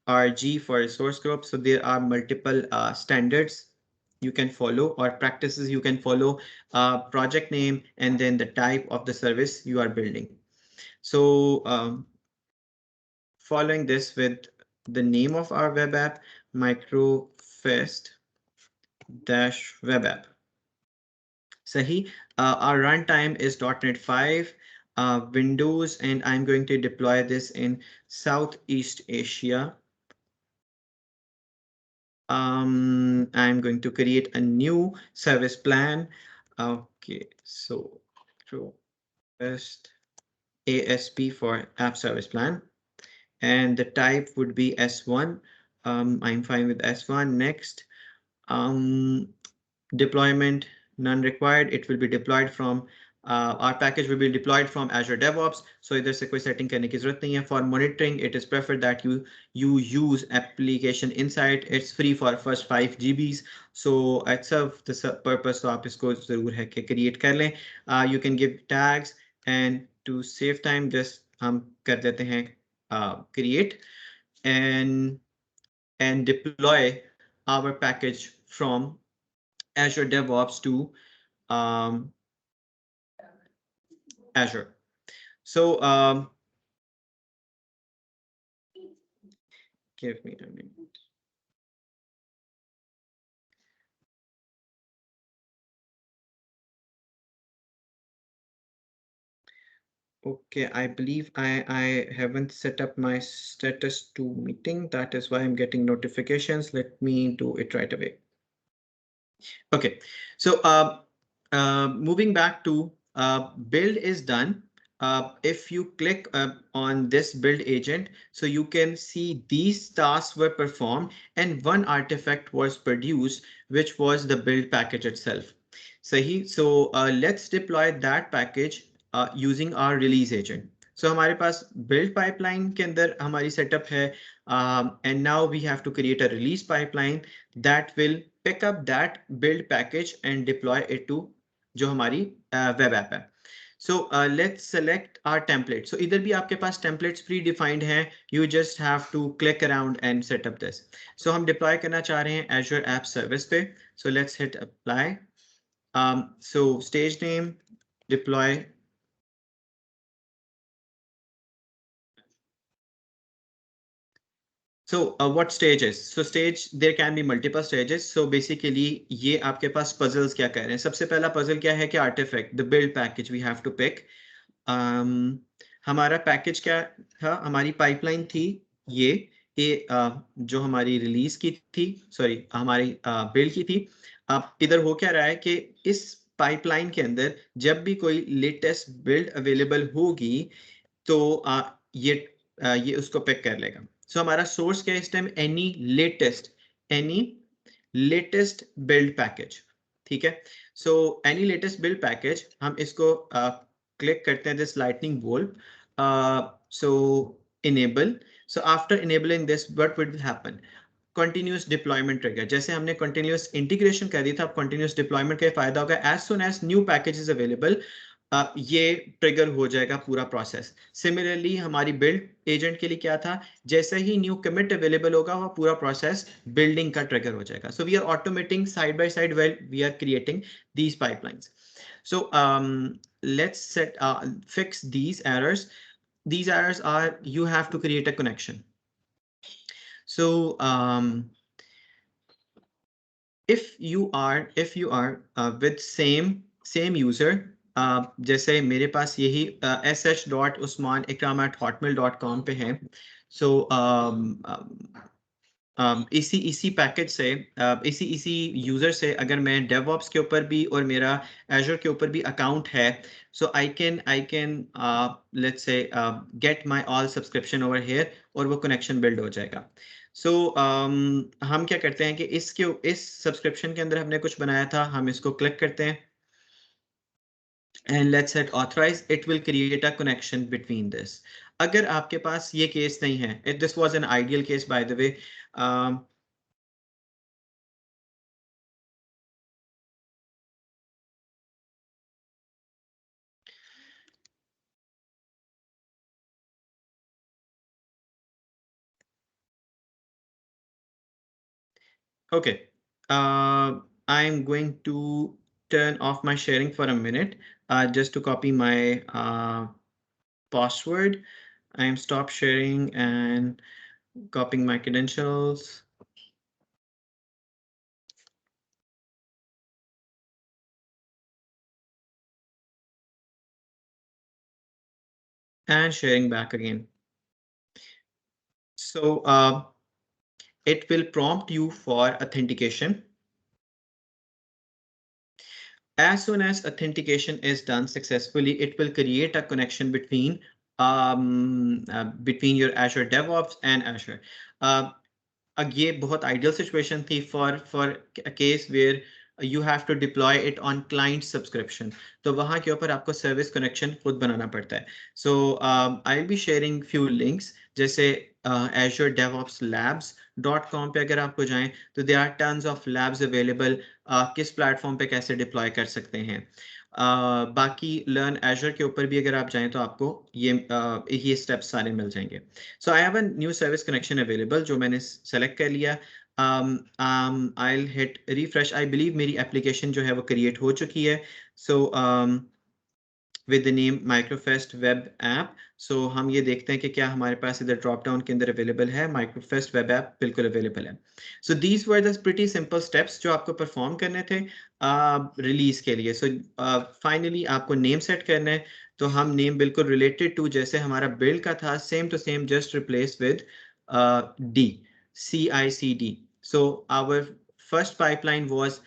RG for resource group. So there are multiple standards you can follow or practices you can follow, project name, and then the type of the service you are building. So following this with the name of our web app, Microfest dash web app. Sahi, our runtime is .NET 5, Windows, and I'm going to deploy this in Southeast Asia. I'm going to create a new service plan. Okay, so best ASP for app service plan, and the type would be S1. I'm fine with S1. Next, deployment none required. It will be deployed from our package will be deployed from Azure DevOps. So इधर से कोई setting करने की जरूरत नहीं है. For monitoring, it is preferred that you use application insight. It's free for first 5 GBs. So it serves the purpose. तो आप इसको जरूर है कि create कर लें. You can give tags and to save time just हम कर देते हैं create and deploy our package from Azure DevOps to Azure. So give me a minute. Okay, I believe I haven't set up my status to meeting. That is why I'm getting notifications. Let me do it right away. Okay, so moving back to build is done. If you click on this build agent, so you can see these tasks were performed and one artifact was produced, which was the build package itself. So let's deploy that package using our release agent. So हमारे पास build pipeline के अंदर हमारी setup है, and now we have to create a release pipeline that will pick up that build package and deploy it to जो हमारी web app है. So let's select our template. So इधर भी आपके पास templates predefined हैं. You just have to click around and set up this. So हम deploy करना चाह रहे हैं Azure App Service पे. So let's hit apply. So stage name, deploy. So what stages? So stage, there can be multiple stages. So basically ये आपके पास puzzles क्या कह रहे हैं? सबसे पहला puzzle क्या है कि artifact, the build package we have to pick. हमारा package क्या था? हमारी pipeline थी ये जो हमारी release की थी, sorry हमारी build की थी. अब इधर हो क्या रहा है कि इस pipeline के अंदर जब भी कोई latest build available होगी तो ये उसको पिक कर लेगा. सो हमारा सोर्स क्या है इस time? Any latest build package. ठीक है, so any latest build package हम इसको क्लिक करते हैं this lightning bolt. So enable. So after enabling this what will happen? Continuous deployment trigger. जैसे हमने कंटिन्यूअस इंटीग्रेशन कर दी था, अब कंटिन्यूअस डिप्लॉयमेंट का फायदा होगा. As soon as new package is available, ये ट्रिगर हो जाएगा पूरा प्रोसेस। सिमिलरली हमारी बिल्ड एजेंट के लिए क्या था, जैसे ही न्यू कमिट अवेलेबल होगा वो पूरा प्रोसेस बिल्डिंग का ट्रिगर हो जाएगा। So we are automating side by side well we are creating these pipelines. So let's fix these errors. These errors are you have to create a connection. So if you are with same user, जैसे मेरे पास यही sh.usman@hotmail.com पे है। So इसी package से इसी user से अगर मैं DevOps के ऊपर भी और मेरा Azure के ऊपर भी अकाउंट है, so I can let's say get my all subscription over here और वो कनेक्शन बिल्ड हो जाएगा। सो हम क्या करते हैं कि इस सब्सक्रिप्शन के अंदर हमने कुछ बनाया था, हम इसको क्लिक करते हैं and let's set authorize. It will create a connection between this. अगर आपके पास ये केस नहीं है, this was an ideal case by the way. Okay, I'm going to turn off my sharing for a minute, just to copy my password. I'm stop sharing and copying my credentials. And sharing back again. So it will prompt you for authentication. As soon as authentication is done successfully, it will create a connection between your Azure DevOps and Azure. अब ये बहुत ideal situation थी for a case where you have to deploy it on client subscription. तो वहाँ के ऊपर आपको service connection खुद बनाना पड़ता है. So I'll be sharing few links, जैसे Azure DevOps Labs.com पे अगर आपको जाएं तो there are tons of labs available. किस प्लेटफॉर्म पे कैसे डिप्लॉय कर सकते हैं। बाकी लर्न एजर के ऊपर भी अगर आप जाएं तो आपको ये स्टेप्स सारे मिल जाएंगे। So I have a new service connection available जो मैंने सेलेक्ट कर लिया। I hit refresh. I believe मेरी एप्लीकेशन जो है वो क्रिएट हो चुकी है। सो with the name Microfest web app. So हम ये देखते हैं कि क्या हमारे पास इधर ड्रॉप डाउन के अंदर अवेलेबल है। Microfest web app बिल्कुल अवेलेबल है। So these were the pretty simple steps जो आपको परफॉर्म करने थे रिलीज के लिए। So finally आपको नेम सेट करना है, तो हम नेम बिल्कुल रिलेटेड टू जैसे हमारा बिल्ड का था same to same just replace with D, CICD. So our first pipeline was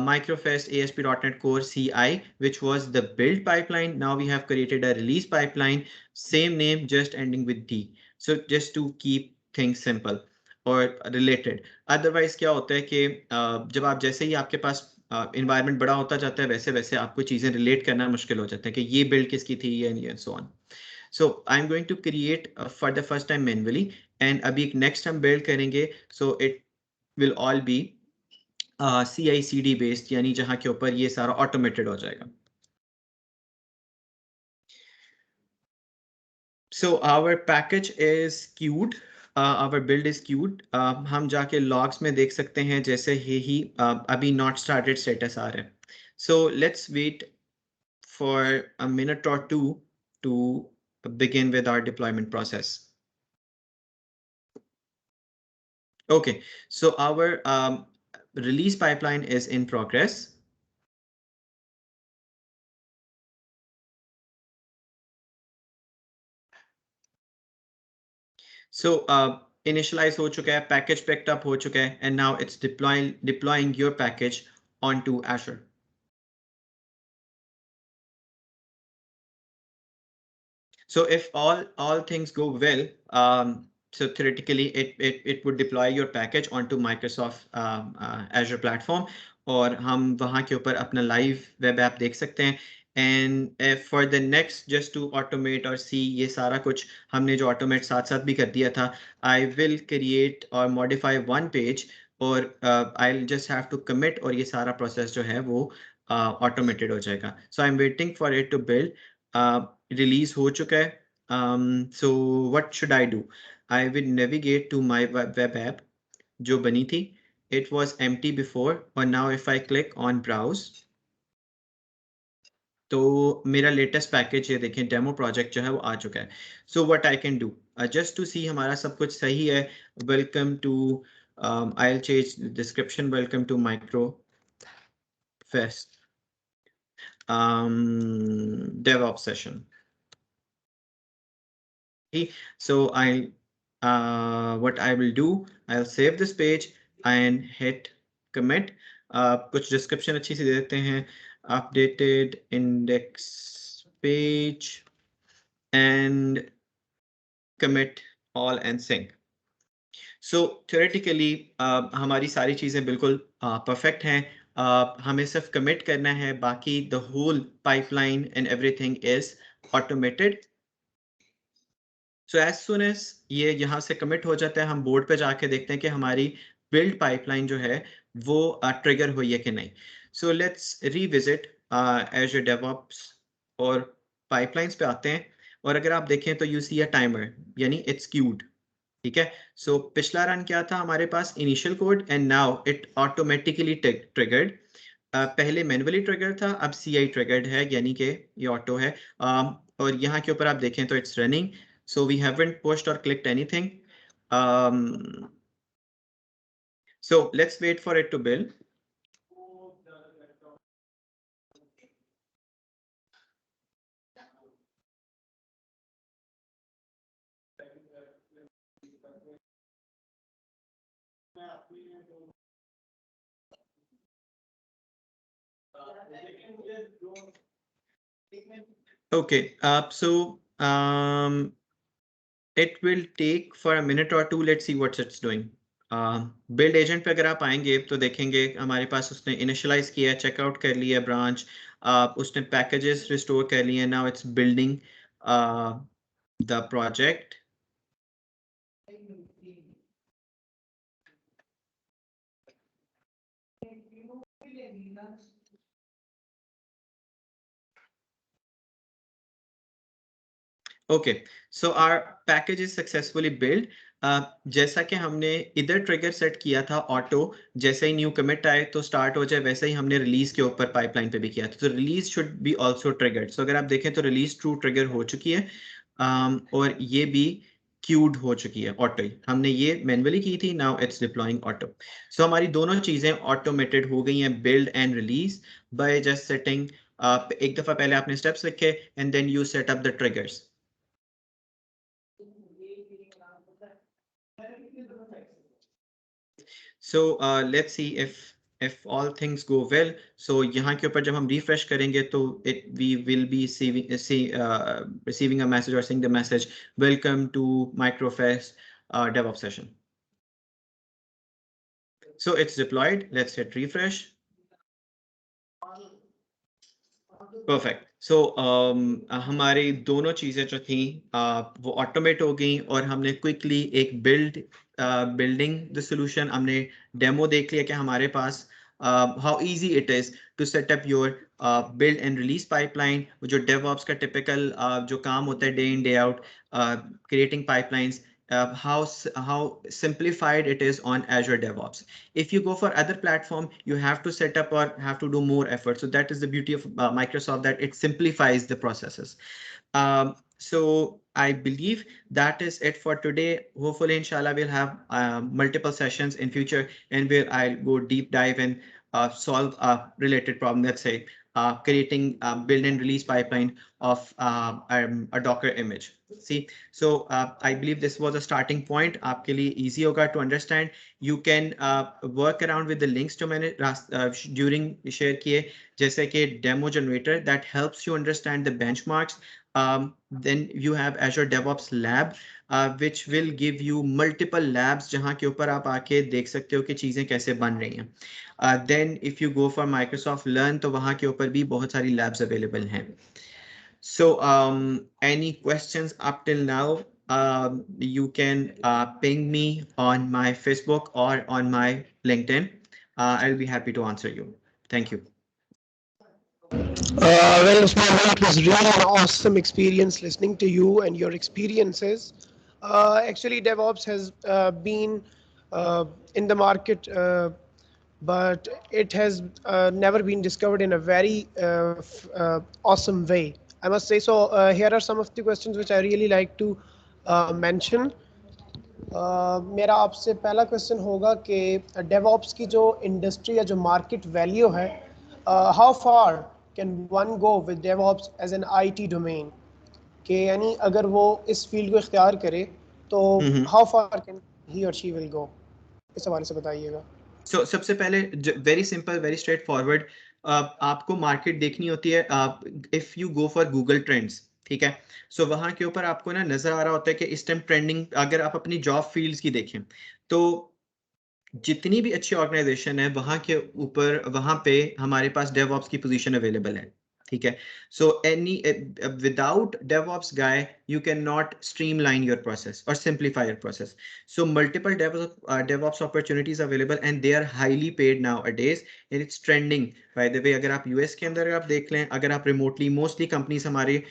Microfest ASP.NET Core CI, which was the build pipeline. Now we have created a release pipeline, same name, just ending with D. So just to keep things simple और related. Otherwise क्या होता है कि जब आप जैसे ही आपके पास environment बड़ा होता जाता है वैसे वैसे आपको चीजें relate करना मुश्किल हो जाता है कि ये build किसकी थी and so on. So I'm going to create for the first time manually and अभी next हम build करेंगे, so it will all be CI/CD based, यानी जहां के ऊपर ये सारा ऑटोमेटेड हो जाएगा। So our package is queued, our build is queued. हम जाके logs में देख सकते हैं जैसे ही अभी not started status आ रहा है। So let's wait for a minute or two to begin with our deployment process. Okay, so our release pipeline is in progress. So initialize हो चुका है, package picked up हो चुका है, and now it's deploying your package onto Azure. So if all things go well, so theoretically it would deploy your package onto Microsoft Azure platform, और हम वहाँ के ऊपर अपना live web app देख सकते हैं। And for the next, just to automate or see ये सारा कुछ हमने जो automate साथ साथ भी कर दिया था, I will create or modify one page और I'll just have to commit और ये सारा process जो है वो automated हो जाएगा. So I'm waiting for it to build. Release हो चुका है. So what should I do? I will navigate to my web app जो बनी थी. It was empty before, but now if I click on browse, तो मेरा latest package ये देखें डेमो प्रोजेक्ट जो है वो आ चुका है. So what I can do just to see हमारा सब कुछ सही है. Welcome to I will change description. Welcome to micro fest DevOps session. So what I will do, I'll save this page and hit commit. कुछ description अच्छी सी दे देते हैं. Updated index page and commit all and sync. So theoretically हमारी सारी चीजें बिल्कुल perfect हैं. हमें सिर्फ commit करना है, बाकी the whole pipeline and everything is automated. So as soon as ये यहाँ से commit हो जाता है, हम बोर्ड पे जाके देखते हैं कि हमारी build pipeline जो है वो trigger हुई है कि नहीं. So let's revisit Azure DevOps और pipelines पे आते हैं. और अगर आप देखें तो you see a timer, यानी it's queued. ठीक है. सो पिछला रन क्या था हमारे पास initial code and now it automatically triggered. पहले मैन्युअली ट्रिगर था, अब CI ट्रिगर्ड है, यानी कि ये ऑटो है. और यहाँ के ऊपर आप देखें तो it's running. So we haven't pushed और clicked anything. So let's wait for it to build. Okay, so it will take for a minute or two. Let's see what it's doing. Build agent पे अगर आप आएंगे तो देखेंगे हमारे पास उसने initialise किया, चेकआउट कर लिया ब्रांच, उसने पैकेजेस रिस्टोर कर लिए. Now it's building the project. Okay, so our package is successfully build. जैसा कि हमने इधर ट्रिगर सेट किया था ऑटो, जैसे ही न्यू कमिट आए तो स्टार्ट हो जाए, वैसे ही हमने रिलीज के ऊपर पाइपलाइन पे भी किया था. तो release should be also triggered. So अगर आप देखें तो रिलीज ट्रू ट्रिगर हो चुकी है. और ये भी क्यूड हो चुकी है ऑटो ही. हमने ये मैन्युअली की थी, now it's deploying auto. So हमारी दोनों चीजें ऑटोमेटेड हो गई हैं, build and release, by just setting. एक दफा पहले आपने स्टेप्स लिखे and then you set up the triggers. So let's see if all things go well. So यहाँ के ऊपर जब हम refresh करेंगे तो we will be receiving a message or seeing the message, welcome to Microfest DevOps session. So it's deployed. Let's hit refresh. Perfect. So हमारी दोनों चीज़ें जो थी वो ऑटोमेट हो गई और हमने क्विकली एक बिल्डिंग द सोल्यूशन, हमने डेमो देख लिया कि हमारे पास how easy it is to set up your build and release pipeline. जो डेवऑप्स का टिपिकल जो काम होता है day in day out, creating pipelines, how simplified it is on Azure DevOps. If you go for other platform, you have to set up or have to do more effort. So that is the beauty of Microsoft, that it simplifies the processes. So I believe that is it for today. Hopefully, inshallah, we'll have multiple sessions in future, and where I'll go deep dive and solve a related problem. Let's say creating build and release pipeline of a Docker image. See, so I believe this was a starting point. आपके लिए easy होगा to understand. You can work around with the links to मैंने during share किए, जैसे कि demo generator that helps you understand the benchmarks. Then you have Azure DevOps Lab, which will give you multiple labs जहाँ के ऊपर आप आके देख सकते हो कि चीज़ें कैसे बन रही हैं. Then if you go for Microsoft Learn, तो वहाँ के ऊपर भी बहुत सारी labs available हैं. So any questions up till now? you can ping me on my Facebook or on my LinkedIn. I'll be happy to answer you. Thank you. Well, Usman, it was really an awesome experience listening to you and your experiences. Actually, DevOps has been in the market, but it has never been discovered in a very awesome way. I must say so. Here are some of the questions which I really like to mention. मेरा आपसे पहला question होगा कि DevOps की जो industry या जो market value है, how far can one go with DevOps as an IT domain, कि यानी अगर वो इस फील्ड को इख्तियार करे तो हाउ फार कैन ही और शी विल गो, इस हवाले से बताइएगा. So सबसे पहले very simple very straight forward, आपको मार्केट देखनी होती है. If you go for Google trends, ठीक है, सो वहां के ऊपर आपको ना नजर आ रहा होता है कि इस टाइम ट्रेंडिंग, अगर आप अपनी जॉब फील्ड्स की देखें तो जितनी भी अच्छी ऑर्गेनाइजेशन है वहां के ऊपर वहां पे हमारे पास डेवऑप्स की पोजीशन अवेलेबल है. ठीक है, so any without DevOps guy you can not streamline your process और simplify your process. So multiple DevOps opportunities available and they are highly paid nowadays and it's trending. By the way, अगर आप US के अंदर आप देख लें, अगर आप रिमोटली, मोस्टली कंपनीज हमारे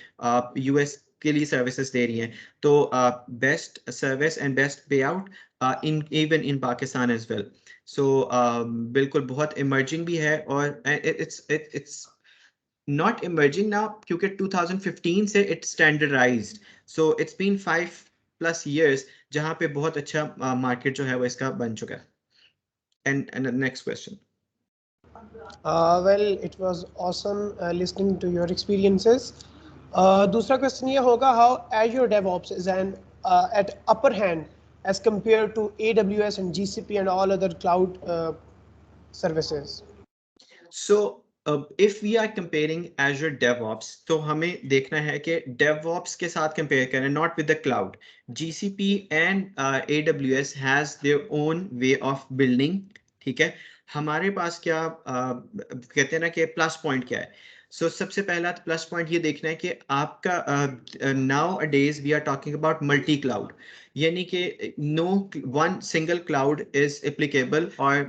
यूएस के लिए सर्विसेज दे रही हैं, तो बेस्ट सर्विस एंड बेस्ट पे out in even in Pakistan as well. So बिल्कुल बहुत emerging भी है, और it's not emerging now क्योंकि 2015 से it's standardized. So it's been 5+ years जहाँ पे बहुत अच्छा market जो है वो इसका बन चुका है. And the next question. Well, it was awesome listening to your experiences. दूसरा क्वेश्चन ये होगा, how Azure DevOps is an at upper hand as compared to AWS and GCP and all other cloud services. So if we are comparing Azure DevOps, तो हमें देखना है कि DevOps के साथ compare करें, not with the cloud. GCP and AWS has their own way of building. ठीक है, हमारे पास क्या कहते हैं ना कि प्लस पॉइंट क्या है. सो सबसे पहला प्लस पॉइंट ये देखना है कि आपका nowadays we are talking about multi cloud, यानी कि no one single cloud is applicable और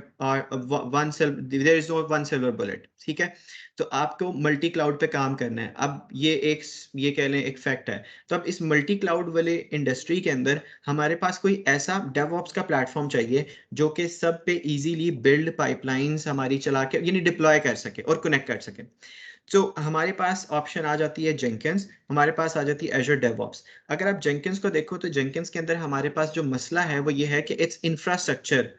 one there is no one silver bullet. ठीक है, तो आपको मल्टी क्लाउड पे काम करना है. अब ये कह लें एक फैक्ट है. तो अब इस मल्टी क्लाउड वाले इंडस्ट्री के अंदर हमारे पास कोई ऐसा डेवऑप्स का प्लेटफॉर्म चाहिए जो कि सब पे इजीली बिल्ड पाइपलाइंस हमारी चला के यानी डिप्लॉय कर सके और कनेक्ट कर सके. तो हमारे पास ऑप्शन आ जाती है जेंकिंस, हमारे पास आ जाती है एजर डेवऑप्स. अगर आप जेंकिंस को देखो तो जेंकिंस के अंदर हमारे पास जो मसला है वो ये है कि इट्स इंफ्रास्ट्रक्चर,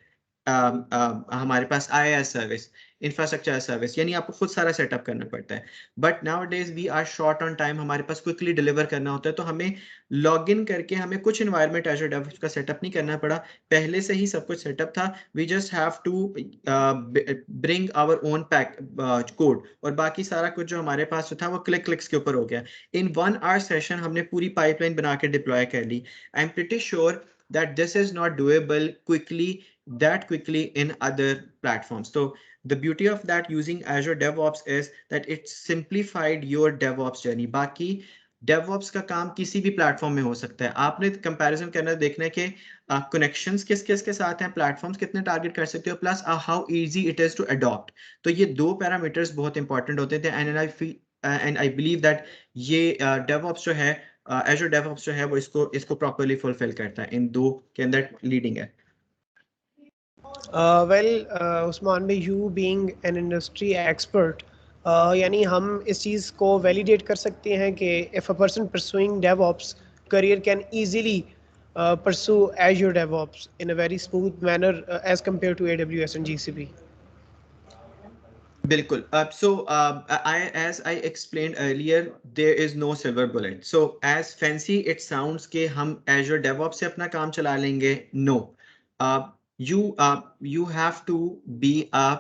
हमारे पास IaaS सर्विस, इंफ्रास्ट्रक्चर सर्विस, यानी आपको खुद सारा सेटअप करना पड़ता है. But nowadays we are short on time, हमारे पास क्विकली डिलीवर करना होता है, तो हमें लॉग इन करके हमें कुछ इन्वायरमेंट एजर डेवऑप्स का सेटअप नहीं करना पड़ा. पहले से ही सब कुछ सेटअप था. We just have to bring our own pack code, और बाकी सारा कुछ जो हमारे पास था वो क्लिक्स के ऊपर हो गया. इन 1 आवर सेशन हमने पूरी पाइपलाइन बना के डिप्लॉय कर ली. I am pretty sure that this is not doable that quickly in other platforms. So the beauty of that using Azure DevOps is that it simplified your DevOps journey. बाकी DevOps का काम किसी भी platform में हो सकता है. आपने कंपैरिजन करना देखना है कि कनेक्शंस किस किस के साथ हैं, प्लेटफॉर्म्स कितने टारगेट कर सकते हो, plus how easy it is to adopt. तो ये दो पैरामीटर्स बहुत इंपॉर्टेंट होते थे. एंड आई बिलीव दैट ये DevOps जो है, Azure DevOps जो है वो इसको प्रॉपर्ली फुलफिल करता है. इन दो के अंदर लीडिंग है. Well, उस्मान भाई, you being an industry expert, यानी हम इस चीज़ को वैलिडेट कर सकते हैं कि if a person pursuing DevOps career can easily pursue Azure DevOps in a very smooth manner as compared to AWS and GCP. बिल्कुल. As I explained earlier, there is no silver bullet. So as fancy it sounds कि हम Azure DevOps से अपना काम चला लेंगे, no. You have to be a,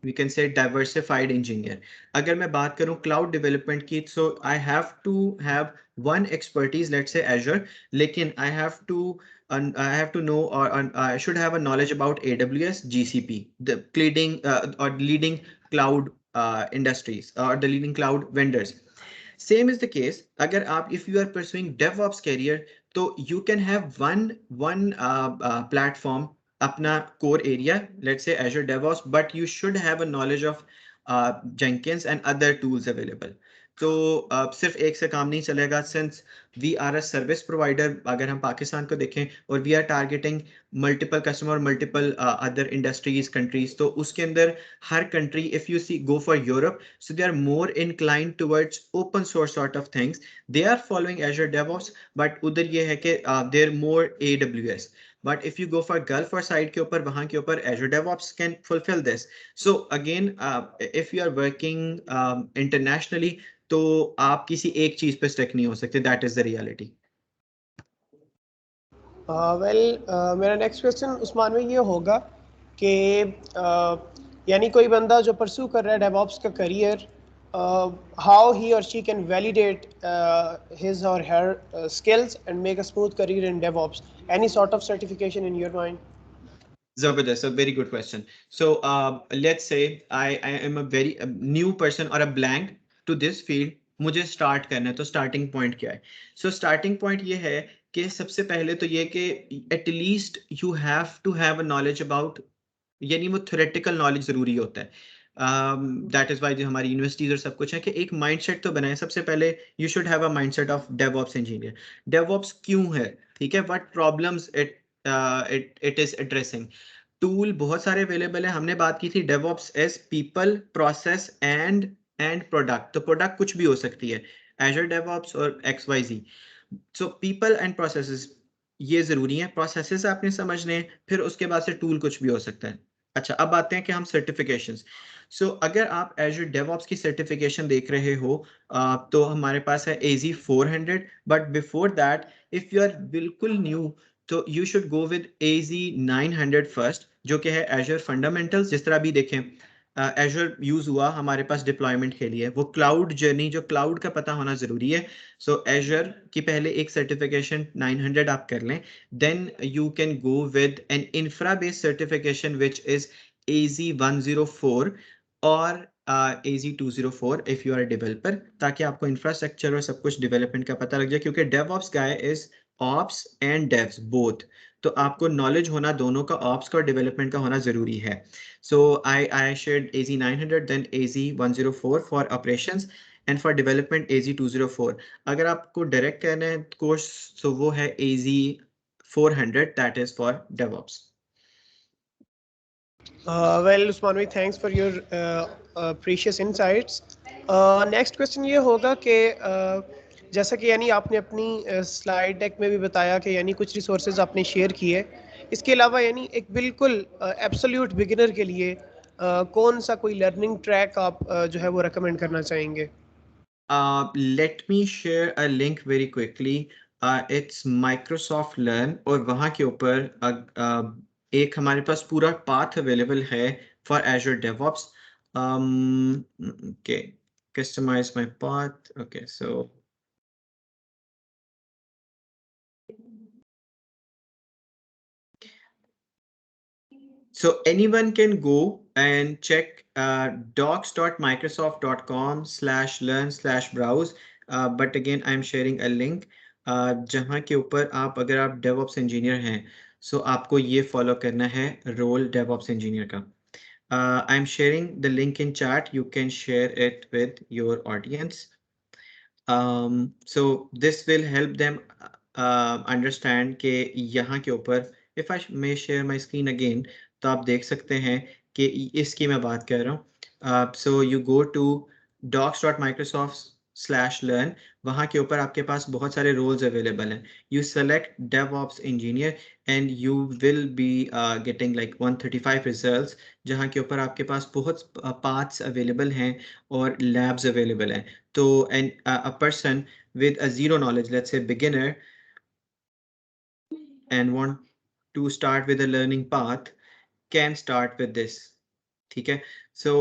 we can say, diversified engineer. अगर मैं बात करूं क्लाउड डेवलपमेंट की, so I have to have one expertise, let's say Azure, लेकिन I have to know, or I should have a knowledge about AWS, GCP, the leading cloud industries, or the leading cloud vendors. Same is the case अगर आप if you are pursuing DevOps career, तो you can have one platform अपना core area, let's say Azure DevOps, but you should have a knowledge of Jenkins and other tools available. तो सिर्फ एक से काम नहीं चलेगा, since we are a service provider, अगर हम पाकिस्तान को देखें और we are targeting multiple customer, multiple other industries, countries, तो उसके अंदर हर country, if you see go for Europe, so they are more inclined towards open source sort of things. They are following Azure DevOps, but उधर ये है कि they're more AWS. But if you go for Gulf or side के ऊपर, वहाँ के ऊपर Azure DevOps can fulfill this. So again, if you are working internationally, तो आप किसी एक चीज पे स्टक नहीं हो सकते. That is the reality. Well मेरा नेक्स्ट क्वेश्चन उस्मान में ये होगा कि यानी कोई बंदा जो परस्यू कर रहा है डेवऑप्स का करियर, हाउ ही और शी कैन वैलिडेट हिज और हर skills and make a smooth career in DevOps. Any sort of certification in your mind? Zabardast, a very good question. So let's say I am a very new person or a blank to this field. मुझे start करना है, तो starting point क्या है? So starting point ये है कि सबसे पहले तो ये कि at least you have to have a knowledge about, यानी वो थ्योरेटिकल नॉलेज जरूरी होता है. दैट इज वाई जो हमारी यूनिवर्सिटीज और सब कुछ है कि एक माइंडसेट तो बनाए. सबसे पहले you should have a mindset of DevOps engineer. DevOps क्यों है, ठीक है, what problems it is addressing. Tool बहुत सारे अवेलेबल है. हमने बात की थी DevOps as people, process and product. तो प्रोडक्ट कुछ भी हो सकती है, एजर डेवऑप्स और XYZ. So people and processes ये जरूरी है. प्रोसेसेस आपने समझने हैं, फिर उसके बाद से टूल कुछ भी हो सकता है. अच्छा, अब आते हैं कि हम सर्टिफिकेशंस. सो अगर आप Azure DevOps की सर्टिफिकेशन देख रहे हो, तो हमारे पास है AZ 400. But before that, if you are बिल्कुल न्यू, तो you should go with AZ 900 first, जो कि है Azure फंडामेंटल्स. जिस तरह भी देखें, Azure यूज हुआ हमारे पास डिप्लॉयमेंट के लिए, वो क्लाउड जर्नी, जो क्लाउड का पता होना जरूरी है. सो Azure की पहले एक सर्टिफिकेशन 900 आप कर लें. Then you can go with an infra based certification which is AZ 104 और AZ 204 if you are developer, ताकि आपको इंफ्रास्ट्रक्चर और सब कुछ डेवलपमेंट का पता लग जाए. क्योंकि DevOps guy is ops and डेव्स both, तो आपको नॉलेज होना दोनों का, ऑप्स का और डेवलपमेंट का होना जरूरी है. So I shared AZ 900, then AZ 104 for operations, and for development AZ 204. अगर आपको डायरेक्ट करना है कोर्स, तो वो है AZ 400, that is for DevOps. Well, Usman, thanks for your precious insights. Next question ये होगा कि जैसा कि यानी आपने अपनी स्लाइड डेक में भी बताया कि यानी कुछ रिसोर्सेज आपने शेयर किए, इसके अलावा यानी एक बिल्कुल एब्सोल्यूट बिगिनर के लिए कौन सा कोई लर्निंग ट्रैक आप जो है वो रेकमेंड करना चाहेंगे? Let me share a link very quickly. It's Microsoft Learn, और वहाँ के ऊपर एक हमारे पास पूरा पाथ अवेलेबल है for Azure DevOps. Okay, customize my path. Okay, so anyone can go and check docs.microsoft.com/learn/browse. But again, I'm sharing a link जहाँ के ऊपर आप, अगर आप DevOps इंजीनियर हैं, so आपको ये फॉलो करना है रोल DevOps इंजीनियर का. I'm sharing the link in chat. You can share it with your audience. So this will help them understand कि यहाँ के ऊपर, if I may share my screen again, तो आप देख सकते हैं कि इसकी मैं बात कर रहा हूँ. So you go to docs.microsoft/learn. वहाँ के ऊपर आपके पास बहुत सारे roles अवेलेबल हैं. You select DevOps engineer and you will be getting like 135 results, जहाँ के ऊपर आपके पास बहुत paths अवेलेबल हैं और labs अवेलेबल हैं. So a person with a zero knowledge, let's say beginner, and want to start with a learning path, can start with this. ठीक है. सो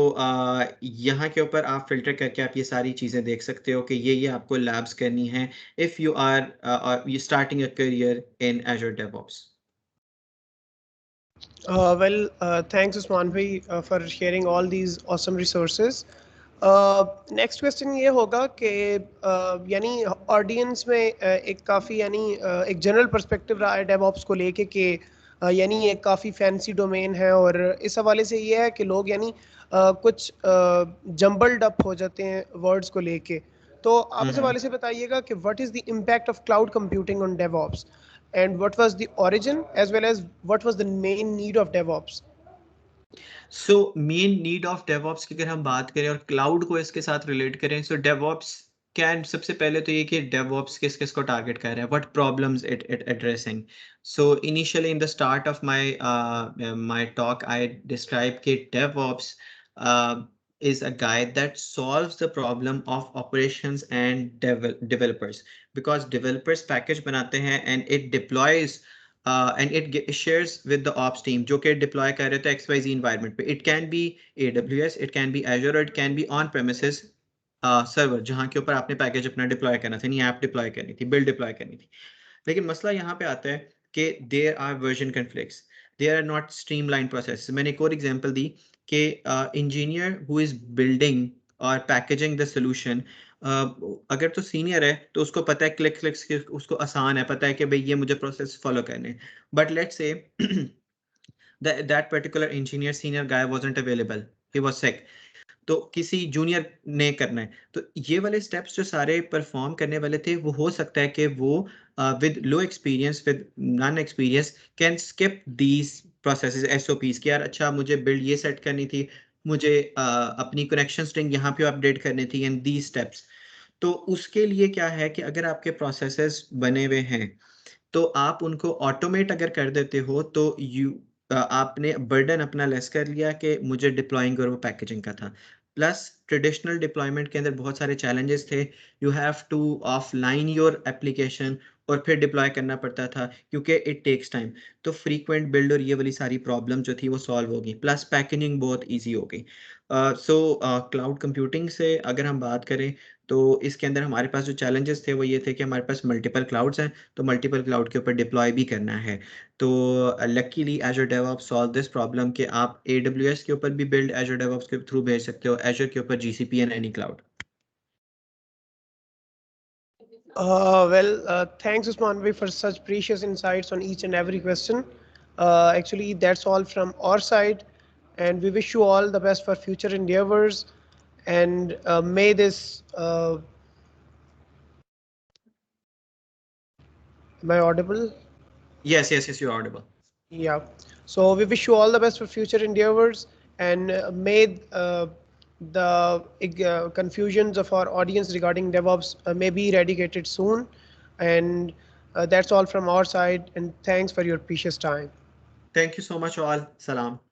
यहाँ के ऊपर आप फिल्टर करके आप ये सारी चीज़ें देख सकते हो कि ये आपको लैब्स करनी है if you are starting a career in Azure DevOps. Well, thanks Usman bhai for sharing all these awesome resources. Next question ये होगा कि यानी ऑडियंस में एक काफ़ी यानी एक जनरल पर्सपेक्टिव रहा है डेवऑप्स को लेके कि यानी एक काफ़ी फैंसी डोमेन है और इस हवाले से ये है कि लोग यानी कुछ जम्बल्ड अप हो जाते हैं वर्ड्स को लेके। तो आप इस हवाले से बताइएगा कि what is the impact of cloud computing on DevOps and what was the origin as well as what was the main need of DevOps. So main need of DevOps की अगर हम बात करें और क्लाउड को इसके साथ रिलेट करें, सो डेवऑप्स कैन, सबसे पहले तो ये कि डेवऑप्स किस किस को टारगेट कर रहा है, what problems it addressing. So initially in the start of my my talk I describe कि DevOps is a guy that solves the problem of operations and developers, because developers package बनाते हैं and it deploys and it shares with the ops team जो कि deploy कर रहे थे XYZ environment पे. It can be AWS, it can be Azure, or it can be on premises server जहाँ के ऊपर आपने पैकेज अपना डिप्लॉय करना था, नहीं ऐप डिप्लॉय करनी थी, बिल्ड डिप्लॉय करनी थी. लेकिन मसला यहाँ पे आता है कि there are version conflicts, there are not streamline process. मैंने एक और एग्जांपल दी कि इंजीनियर हु इज बिल्डिंग और पैकेजिंग द सोल्यूशन, अगर तो सीनियर है तो उसको पता है क्लिक क्लिक्स, उसको आसान है, पता है कि भाई ये मुझे प्रोसेस फॉलो करने. But let's say that particular engineer senior guy wasn't available, he was sick, तो किसी जूनियर ने करना है. तो ये वाले स्टेप्स जो सारे परफॉर्म करने वाले थे, वो हो सकता है कि वो with low experience, with non experience, can skip these processes, SOPs कि यार अच्छा मुझे बिल्ड ये सेट करनी थी, मुझे अपनी कनेक्शन स्ट्रिंग यहाँ पे अपडेट करनी थी, एंड दीज स्टेप्स. तो उसके लिए क्या है कि अगर आपके प्रोसेसेस बने हुए हैं तो आप उनको ऑटोमेट अगर कर देते हो तो आपने बर्डन अपना लेस कर लिया कि मुझे डिप्लॉइंग और वो पैकेजिंग का था. प्लस ट्रेडिशनल डिप्लॉयमेंट के अंदर बहुत सारे चैलेंजेस थे. You have to offline your application और फिर डिप्लॉय करना पड़ता था क्योंकि इट टेक्स टाइम. तो फ्रीक्वेंट बिल्ड और ये वाली सारी प्रॉब्लम जो थी वो सॉल्व हो गई, प्लस पैकेजिंग बहुत ईजी हो गई. सो क्लाउड कंप्यूटिंग से अगर हम बात करें तो इसके अंदर हमारे पास जो चैलेंजेस थे वो ये थे कि हमारे पास मल्टीपल क्लाउड्स हैं, तो मल्टीपल क्लाउड के ऊपर डिप्लॉय भी करना है. तो luckily Azure DevOps solve this problem कि आप AWS के ऊपर भी बिल्ड एजर डेवऑप्स के थ्रू भेज सकते हो, एजर के ऊपर GCP and any cloud. Thanks, Usman bhai, for such precious insights on each and every question. Actually, that's all from our side, and we wish you all the best for future endeavors. And may this, am I audible? Yes, you're audible. Yeah. So we wish you all the best for future endeavors, and may the confusions of our audience regarding DevOps may be eradicated soon. And that's all from our side. And thanks for your precious time. Thank you so much all. Salam.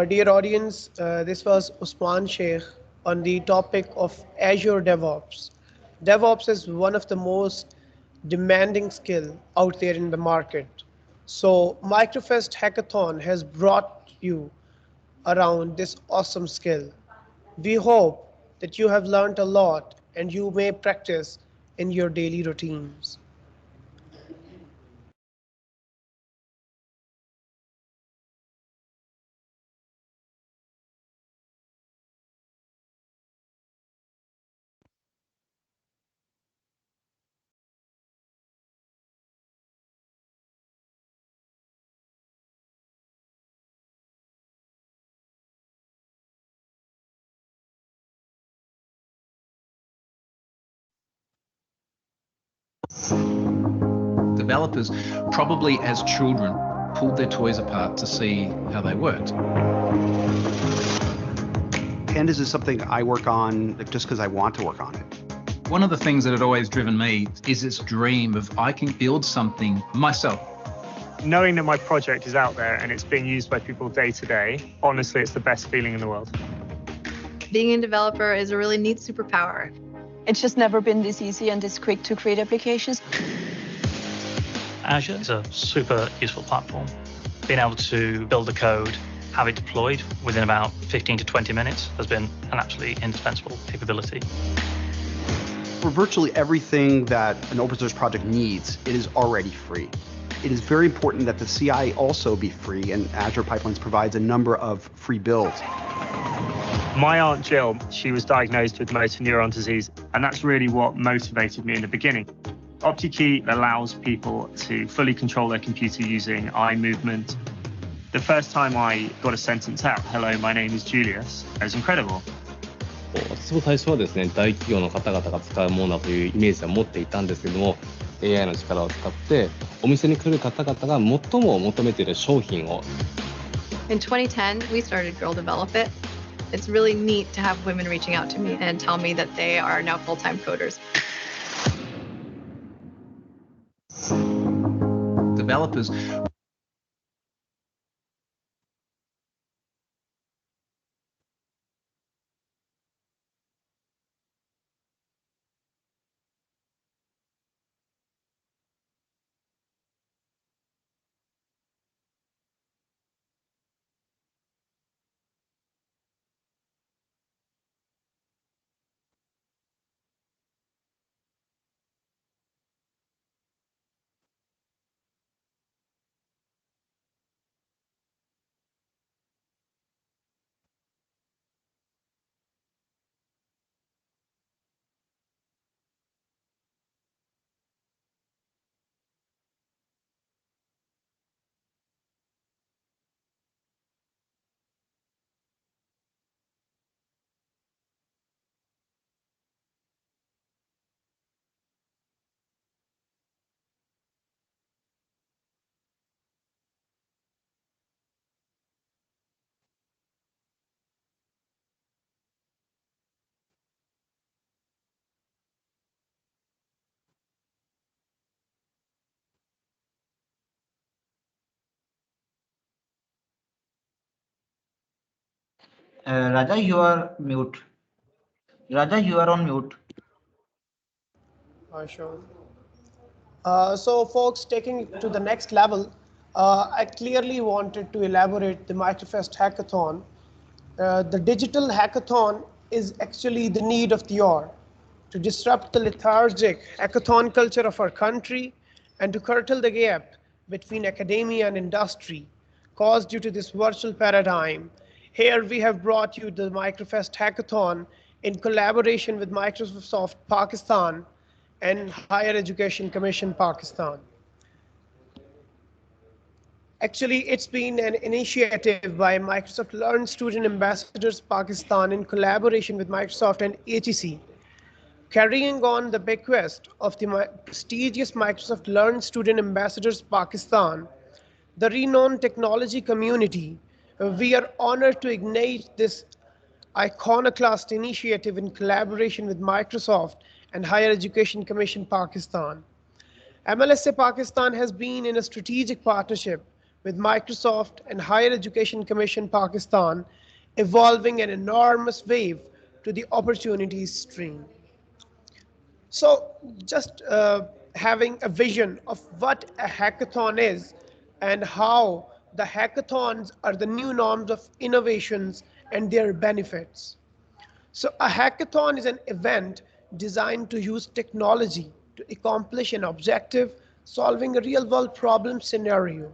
Dear audience, this was Usman Sheikh on the topic of Azure DevOps. DevOps is one of the most demanding skill out there in the market. So Microfest Hackathon has brought you around this awesome skill. We hope that you have learned a lot and you may practice in your daily routines. Developers, probably as children, pulled their toys apart to see how they worked. Pandas is something I work on just because I want to work on it. One of the things that had always driven me is this dream of I can build something myself. Knowing that my project is out there and it's being used by people day to day, honestly, it's the best feeling in the world. Being a developer is a really neat superpower. It's just never been this easy and this quick to create applications. Azure is a super useful platform. Being able to build the code, have it deployed within about 15 to 20 minutes has been an absolutely indispensable capability. For virtually everything that an open source project needs, it is already free. It is very important that the CI also be free, and Azure Pipelines provides a number of free builds. My Aunt Jill, she was diagnosed with motor neuron disease, and that's really what motivated me in the beginning. OptiKey allows people to fully control their computer using eye movement. The first time I got a sentence out, "Hello, my name is Julius," it was incredible. 私も最初はですね、大企業の方々が使うものだというイメージは持っていたんですけども、AI の力を使ってお店に来る方々が最も求めている商品を。In 2010, we started Girl Develop It. It's really neat to have women reaching out to me and tell me that they are now full-time coders. Developers Raja, you are mute. Raja, you are on mute. Sure. So folks, taking it to the next level, I clearly wanted to elaborate the Microfest Hackathon. The digital hackathon is actually the need of the hour to disrupt the lethargic hackathon culture of our country and to curtail the gap between academia and industry caused due to this virtual paradigm. Here we have brought you the Microfest Hackathon in collaboration with Microsoft Pakistan and Higher Education Commission Pakistan. Actually, it's been an initiative by Microsoft Learn Student Ambassadors Pakistan in collaboration with Microsoft and HEC, carrying on the bequest of the prestigious Microsoft Learn Student Ambassadors Pakistan, the renowned technology community. We are honored to ignite this iconoclast initiative in collaboration with Microsoft and Higher Education Commission Pakistan. MLSA Pakistan has been in a strategic partnership with Microsoft and Higher Education Commission Pakistan, evolving an enormous wave to the opportunities stream. So just having a vision of what a hackathon is and how the hackathons are the new norms of innovations and their benefits. So a hackathon is an event designed to use technology to accomplish an objective, solving a real-world problem scenario.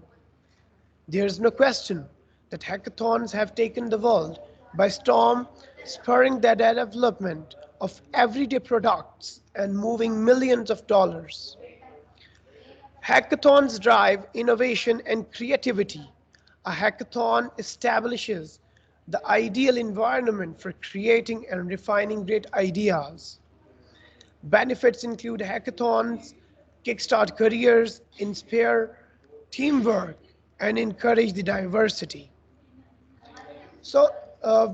There is no question that hackathons have taken the world by storm, spurring the development of everyday products and moving millions of dollars. Hackathons drive innovation and creativity. A hackathon establishes the ideal environment for creating and refining great ideas. Benefits include hackathons, kickstart careers, inspire teamwork, and encourage the diversity. So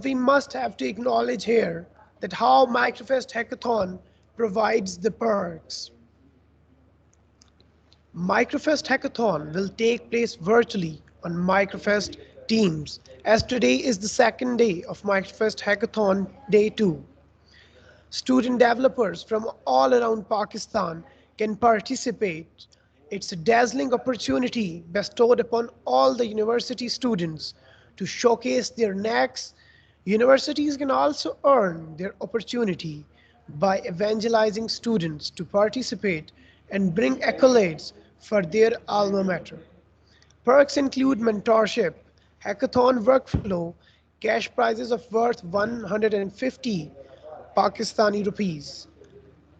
we must have to acknowledge here that how Microfest Hackathon provides the perks. Microfest Hackathon will take place virtually on Microfest Teams, as today is the second day of Microfest Hackathon Day 2. Student developers from all around Pakistan can participate. It's a dazzling opportunity bestowed upon all the university students to showcase their knacks. Universities can also earn their opportunity by evangelizing students to participate and bring accolades for their alma mater. Perks include mentorship, hackathon workflow, cash prizes of worth 150 Pakistani rupees,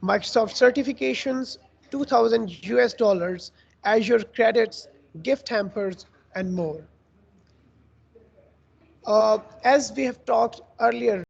Microsoft certifications, 2000 US dollars, Azure credits, gift hampers, and more. As we have talked earlier,